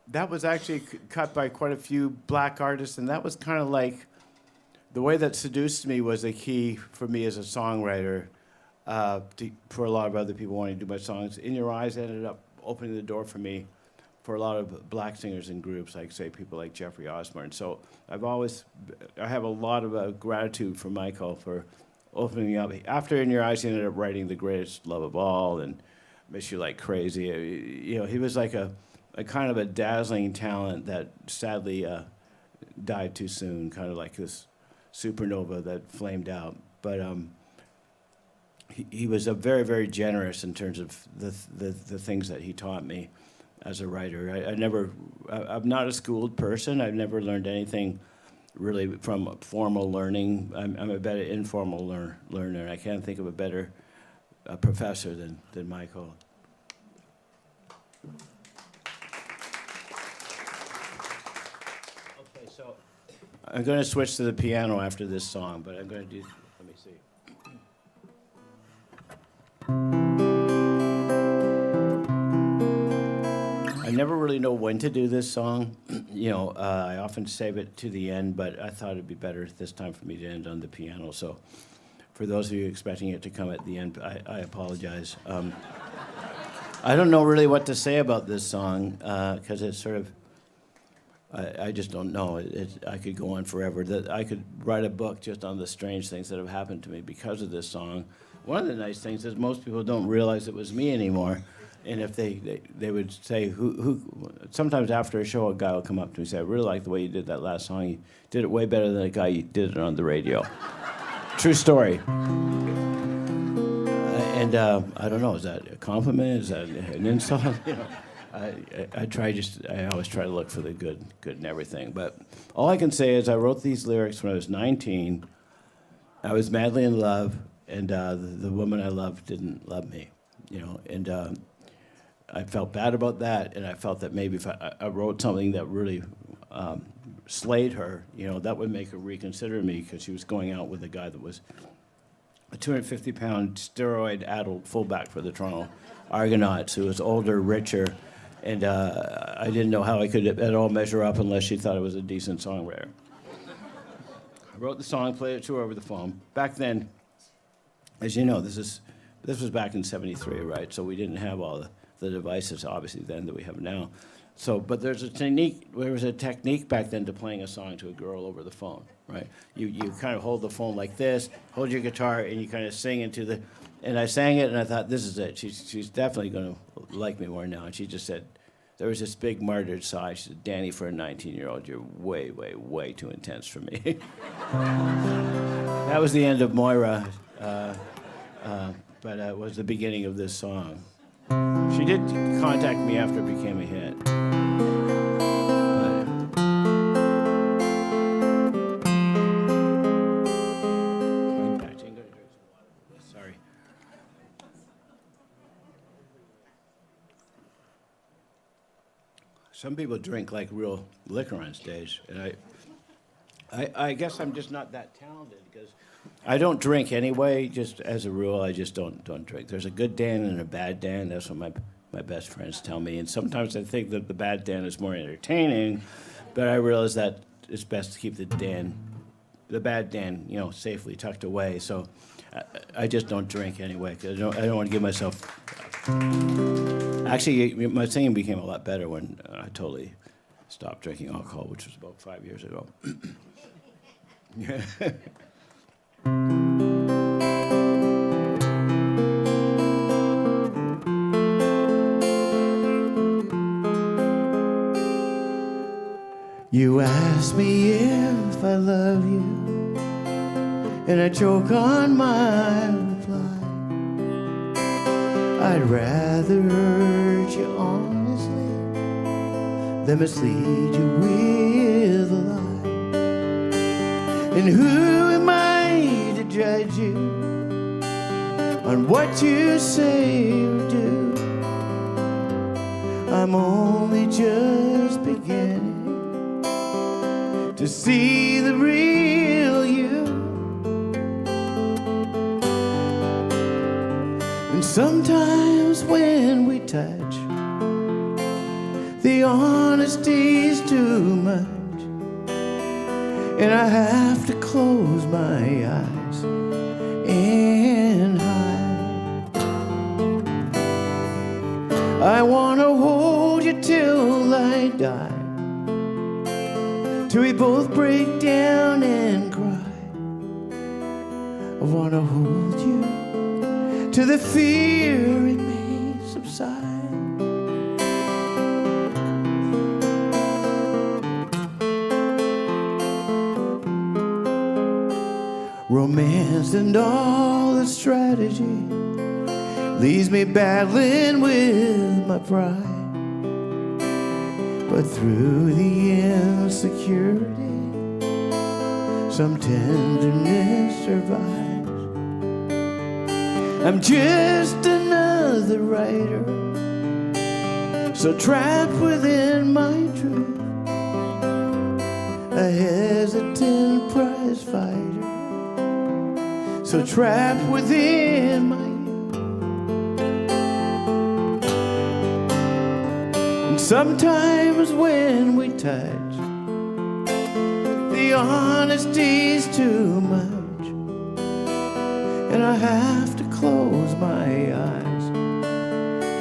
That was actually cut by quite a few black artists, and that was kind of like the way that Seduced Me was a key for me as a songwriter, for a lot of other people wanting to do my songs. In Your Eyes ended up opening the door for me for a lot of black singers and groups, like, say, people like Jeffrey Osborne. So I have a lot of gratitude for Michael for opening me up. After In Your Eyes, he ended up writing The Greatest Love of All and Miss You Like Crazy. You know, he was like a kind of a dazzling talent that sadly died too soon, kind of like this supernova that flamed out. But he was a very, very generous in terms of the things that he taught me as a writer. I'm not a schooled person. I've never learned anything really from formal learning. I'm a better informal learner. I can't think of a better professor than Michael. So I'm going to switch to the piano after this song, but I'm going to do, let me see. I never really know when to do this song. You know, I often save it to the end, but I thought it'd be better this time for me to end on the piano. So for those of you expecting it to come at the end, I apologize. I don't know really what to say about this song, because it's sort of, I just don't know. I could go on forever. I could write a book just on the strange things that have happened to me because of this song. One of the nice things is most people don't realize it was me anymore. And if they would say, who, sometimes after a show, a guy will come up to me and say, I really like the way you did that last song. You did it way better than the guy you did it on the radio. True story. And I don't know, is that a compliment? Is that an insult? You know, I always try to look for the good in everything. But all I can say is I wrote these lyrics when I was 19. I was madly in love, and the woman I loved didn't love me, you know. And I felt bad about that, and I felt that maybe if I wrote something that really slayed her, you know, that would make her reconsider me, because she was going out with a guy that was a 250-pound steroid-addled fullback for the Toronto Argonauts, who was older, richer, and I didn't know how I could at all measure up unless she thought I was a decent songwriter. I wrote the song, played it to her over the phone. Back then, as you know, this was back in '73, right? So we didn't have all the devices, obviously, then that we have now. So, but there was a technique back then to playing a song to a girl over the phone, right? You kind of hold the phone like this, hold your guitar, and you kind of sing into the. And I sang it, and I thought, this is it. She's definitely going to like me more now. And she just said, there was this big martyred sigh. She said, Danny, for a 19-year-old, you're way, way, way too intense for me. That was the end of Moira, but it was the beginning of this song. She did contact me after it became a hit. some people drink like real liquor on stage, and I guess I'm just not that talented because I don't drink anyway. Just as a rule, I just don't drink. There's a good Dan and a bad Dan. That's what my best friends tell me. And sometimes I think that the bad Dan is more entertaining, but I realize that it's best to keep the bad Dan, safely tucked away. So I just don't drink anyway because I don't want to give myself. Actually, my singing became a lot better when I totally stopped drinking alcohol, which was about 5 years ago. You ask me if I love you, and I choke on my reply. I'd rather hurt you honestly than mislead you with a lie. And who am I to judge you on what you say or do? I'm only just beginning to see the real you. And sometimes when we touch, the honesty's too much, and I have to close my eyes and hide. I want to hold you till I die, till we both break down and cry. I want to hold you till the fear in me subsides. Romance and all the strategy leaves me battling with my pride. But through the insecurity, some tenderness survives. I'm just another writer, so trapped within my truth, a hesitant prize fighter, so trapped within my youth. And sometimes when we touch, the honesty's too much, and I have to close my eyes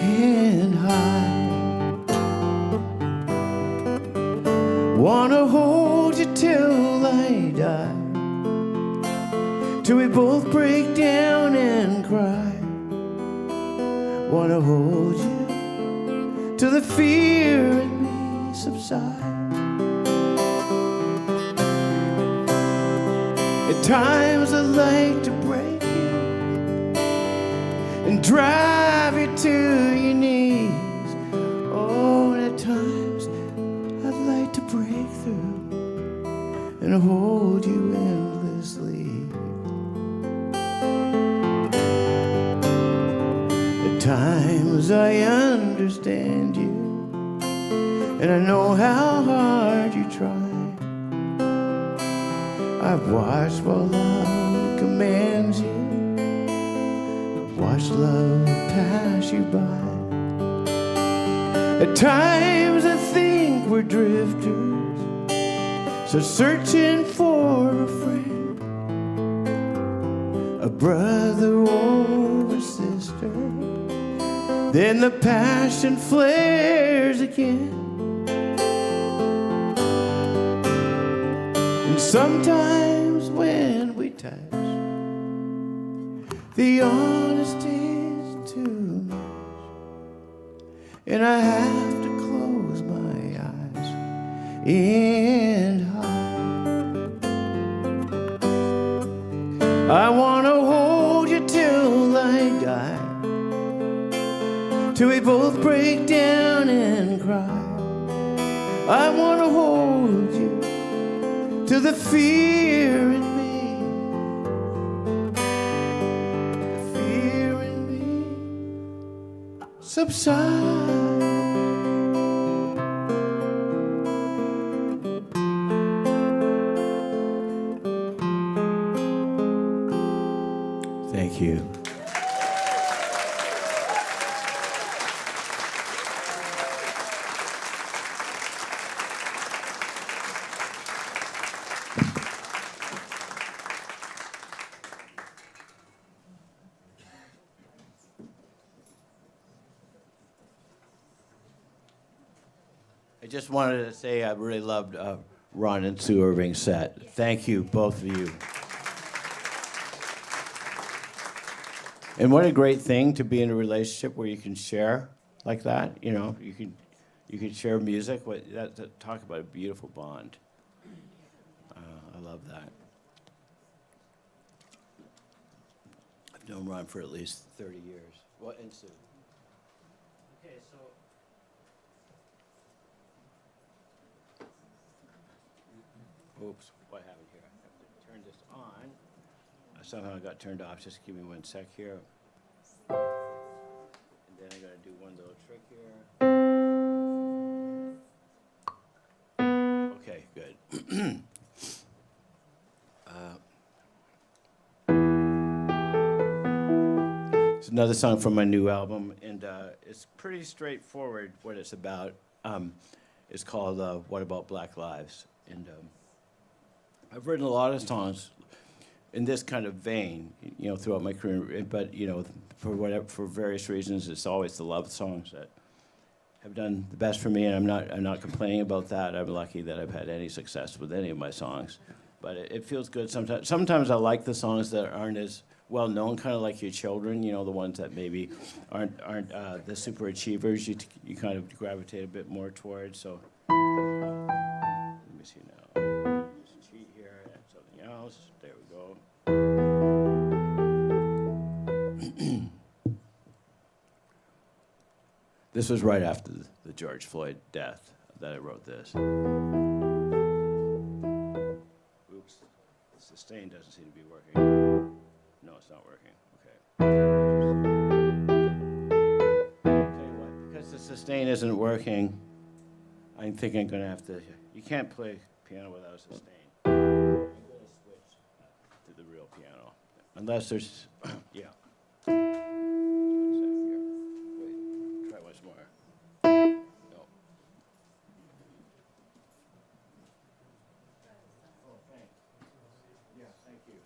and hide. Wanna hold you till I die, till we both break down and cry. Wanna hold you till the fear in me subsides. At times I like to break you and drive you to your knees. Oh, and at times I'd like to break through and hold you endlessly. At times I understand you, and I know how hard you try. I've watched while love commands you, I've watched love pass you by. At times I think we're drifters, so searching for a friend, a brother or a sister. Then the passion flares again. And sometimes when we touch, the honesty's too much, and I have to close my eyes and hide. I want to hold you till I die, till we both break down and cry. I want to hold you till the fear in me, the fear in me subsides. Thank you. I just wanted to say I really loved Ron and Sue Irving's set. Thank you, both of you. And what a great thing to be in a relationship where you can share like that. You know, you can share music. Talk about a beautiful bond. I love that. I've known Ron for at least 30 years. What, and Sue? Okay, so. Oops, what happened here? I have to turn this on. Somehow it got turned off. Just give me 1 sec here. And then I gotta do one little trick here. Okay, good. It's another song from my new album, and it's pretty straightforward what it's about. It's called What About Black Lives? And I've written a lot of songs in this kind of vein, you know, throughout my career. But you know, for various reasons, it's always the love songs that have done the best for me. And I'm not complaining about that. I'm lucky that I've had any success with any of my songs. But it feels good sometimes. Sometimes I like the songs that aren't as well known, kind of like your children. You know, the ones that maybe aren't the super achievers. You kind of gravitate a bit more towards. So let me see now. There we go. This was right after the George Floyd death that I wrote this. Oops, the sustain doesn't seem to be working. No, it's not working. Okay. Tell you what, because the sustain isn't working, I think I'm gonna have to. You can't play piano without a sustain. Unless there's, yeah. Wait, try once more. No. Oh, thanks. Yeah, thank you.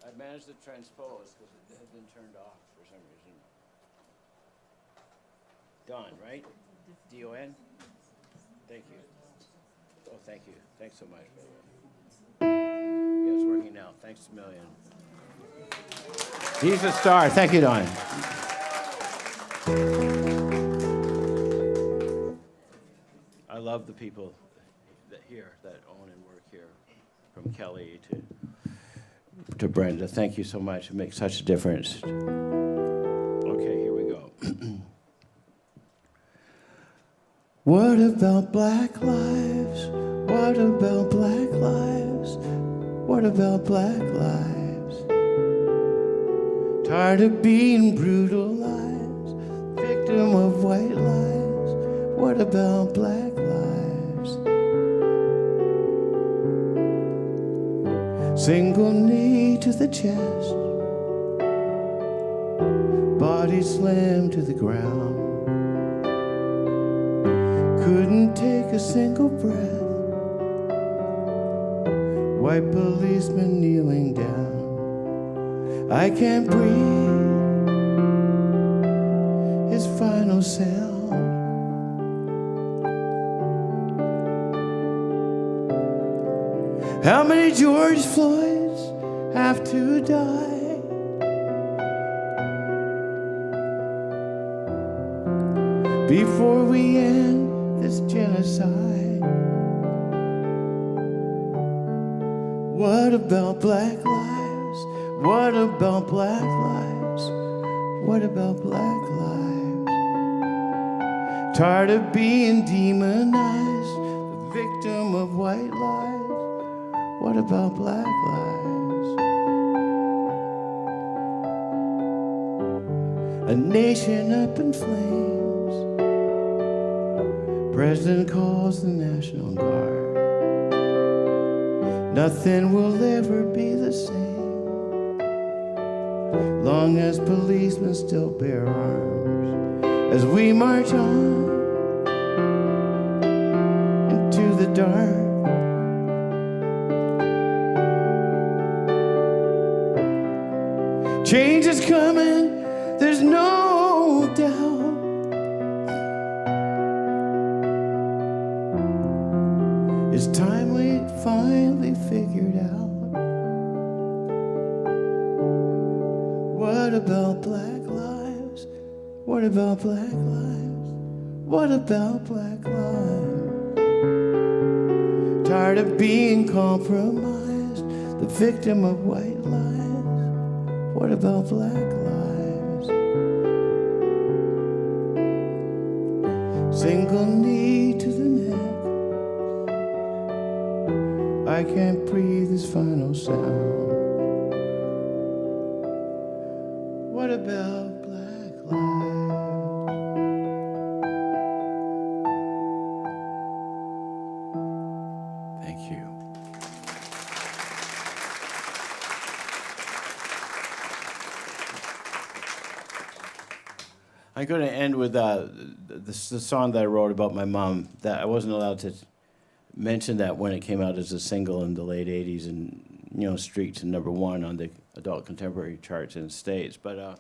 I managed to transpose because it had been turned off for some reason. Don, right? D-O-N? Thank you. Oh, thank you. Thanks so much, by the way. Yeah, it's working now. Thanks a million. He's a star. Thank you, Don. I love the people that own and work here, from Kelly to Brenda. Thank you so much. It makes such a difference. Okay, here we go. What about black lives? What about black lives? What about black lives? Tired of being brutalized, victim of white lies. What about black lives? Single knee to the chest, body slammed to the ground. Couldn't take a single breath, white policeman kneeling down. I can't breathe his final sound. How many George Floyds have to die before we end this genocide? What about black lives? What about black lives? What about black lives? Tired of being demonized, the victim of white lies. What about black lives? A nation up in flames. President calls the National Guard. Nothing will ever be the same. long as policemen still bear arms, as we march on into the dark. Change is coming, there's no doubt. It's time we finally figured out. What about black lives? What about black lives? What about black lives? Tired of being compromised, the victim of white lies. What about black lives? Single knee to the neck, I can't breathe this final sound. What about black lives? Thank you. I'm going to end with the song that I wrote about my mom. That I wasn't allowed to mention that when it came out as a single in the late '80s, and streaked to #1 on the adult contemporary charts in the States. But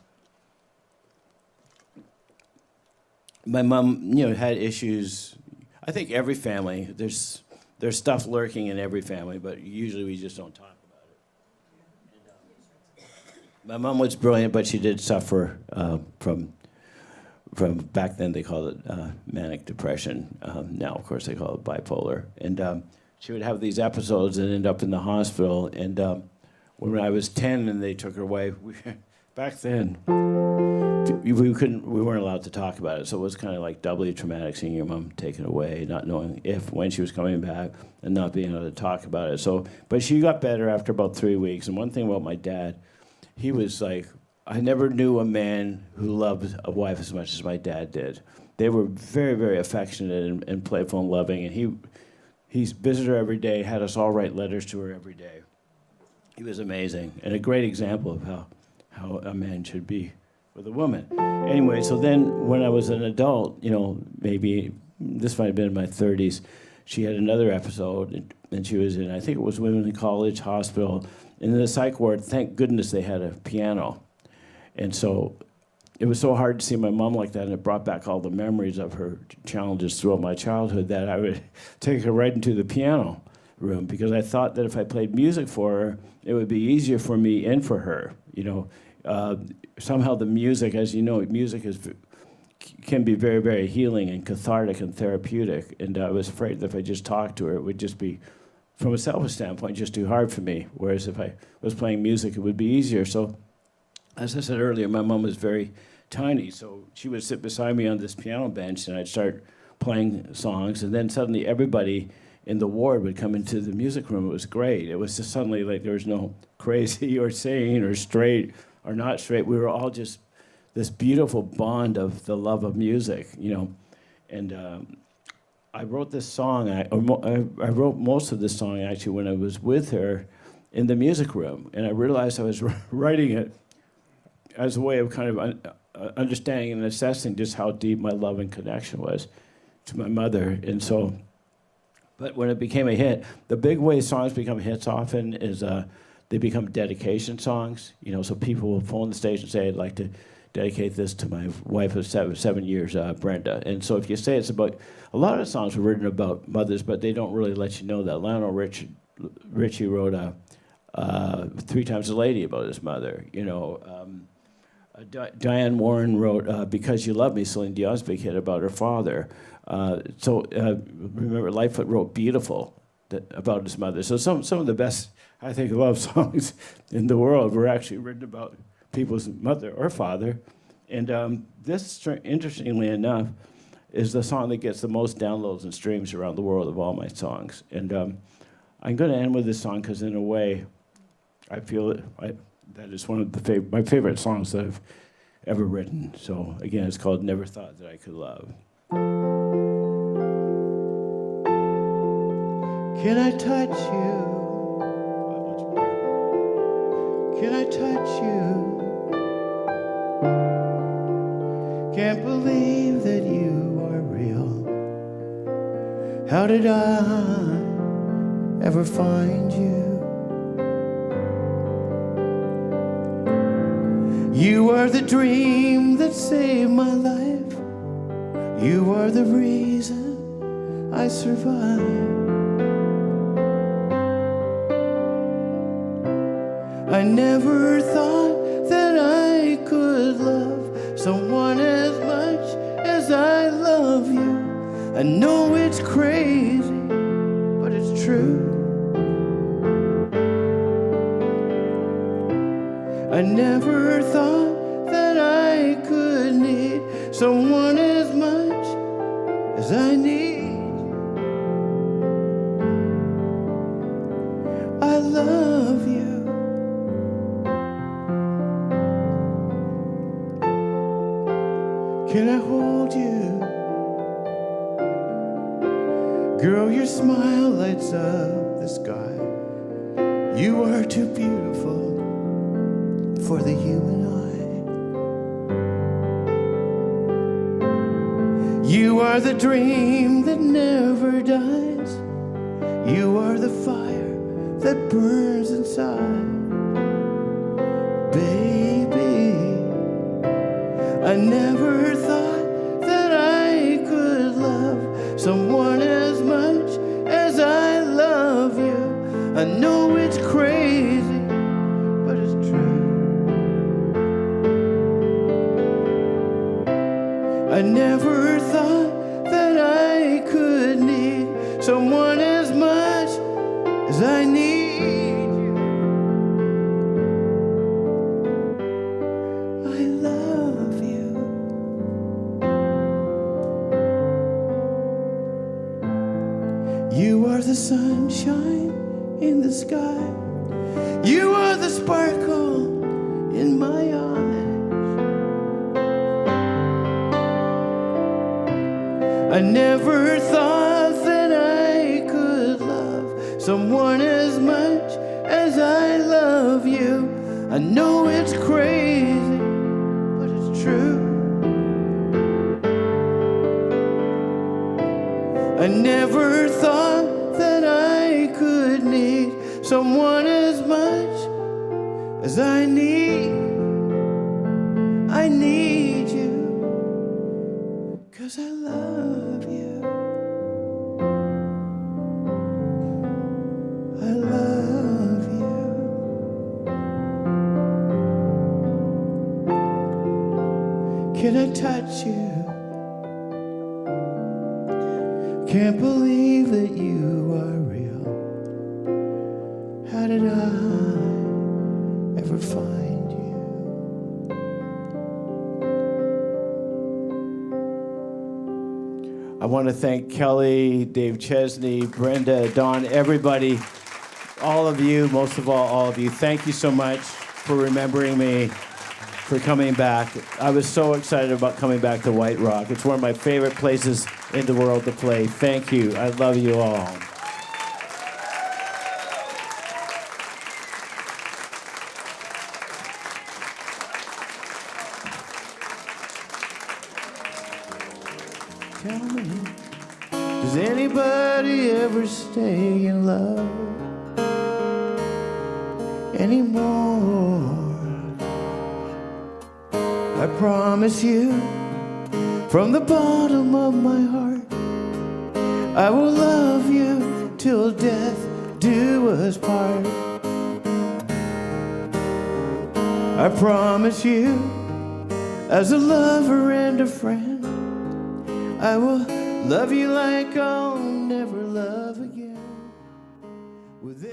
my mom, had issues. I think every family there's stuff lurking in every family, but usually we just don't talk about it. And, my mom was brilliant, but she did suffer from back then they called it manic depression. Now, of course, they call it bipolar. And she would have these episodes and end up in the hospital. And when I was 10 and they took her away, back then we weren't allowed to talk about it. So it was kind of like doubly traumatic seeing your mom taken away, not knowing when she was coming back, and not being able to talk about it. So, but she got better after about 3 weeks. And one thing about my dad, he was like, I never knew a man who loved a wife as much as my dad did. They were very, very affectionate and playful and loving, and he visited her every day, had us all write letters to her every day. He was amazing, and a great example of how a man should be with a woman. Anyway, so then when I was an adult, maybe this might have been in my 30s, she had another episode, and she was in, I think it was Women's College Hospital, and in the psych ward, thank goodness they had a piano. And so it was so hard to see my mom like that, and it brought back all the memories of her challenges throughout my childhood, that I would take her right into the piano room, because I thought that if I played music for her, it would be easier for me and for her. Somehow the music, as you know, music can be very, very healing and cathartic and therapeutic. And I was afraid that if I just talked to her, it would just be, from a selfish standpoint, just too hard for me. Whereas if I was playing music, it would be easier. So, as I said earlier, my mom was very tiny, so she would sit beside me on this piano bench, and I'd start playing songs, and then suddenly everybody in the ward would come into the music room. It was great. It was just suddenly like there was no crazy or sane or straight or not straight. We were all just this beautiful bond of the love of music, And I wrote this song. I wrote most of this song actually when I was with her in the music room, and I realized I was writing it as a way of kind of understanding and assessing just how deep my love and connection was to my mother. And so, but when it became a hit, the big way songs become hits often is they become dedication songs. So people will phone the station and say, I'd like to dedicate this to my wife of seven years, Brenda. And so if you say it's about, a lot of songs were written about mothers, but they don't really let you know that. Lionel Richie wrote 3 Times a Lady about his mother, Diane Warren wrote Because You Love Me, Celine Dion's big hit, about her father. Remember, Lightfoot wrote Beautiful about his mother. So some of the best, I think, love songs in the world were actually written about people's mother or father. And this, interestingly enough, is the song that gets the most downloads and streams around the world of all my songs. And I'm going to end with this song because, in a way, I feel that is one of my favorite songs that I've ever written. So again, it's called Never Thought That I Could Love. Can I touch you? Can I touch you? Can't believe that you are real. How did I ever find you? You are the dream that saved my life. You are the reason I survive. I never thought that I could love someone as much as I love you. I know it's crazy, but it's true. I never thought that I could need someone as much as I need you. I love you. Can I hold you? Girl, your smile lights up the sky. You are too beautiful for the human eye. You are the dream that never dies. You are the fire that burns inside. Baby, I never thought that I could love someone as much as I love you. I know it's crazy, but it's true. I never thought that I could need someone as much as I need you. I love you. You are the sunshine in the sky. You are the sparkle in my eyes. I never thought that I could love someone as much as I love you. I know it's crazy, but it's true. I never thought that I could need someone as much as I need you, 'cause I love you. I love you. Can I touch you? Can't believe that you are real. How did I ever find you? I want to thank Kelly, Dave Chesney, Brenda, Don, everybody, all of you, most of all of you. Thank you so much for remembering me, for coming back. I was so excited about coming back to White Rock. It's one of my favorite places in the world to play. Thank you. I love you all. Tell me, does anybody ever stay in love anymore? I promise you, from the bottom of my heart, I will love you till death do us part. I promise you, as a lover and a friend, I will love you like I'll never love again. With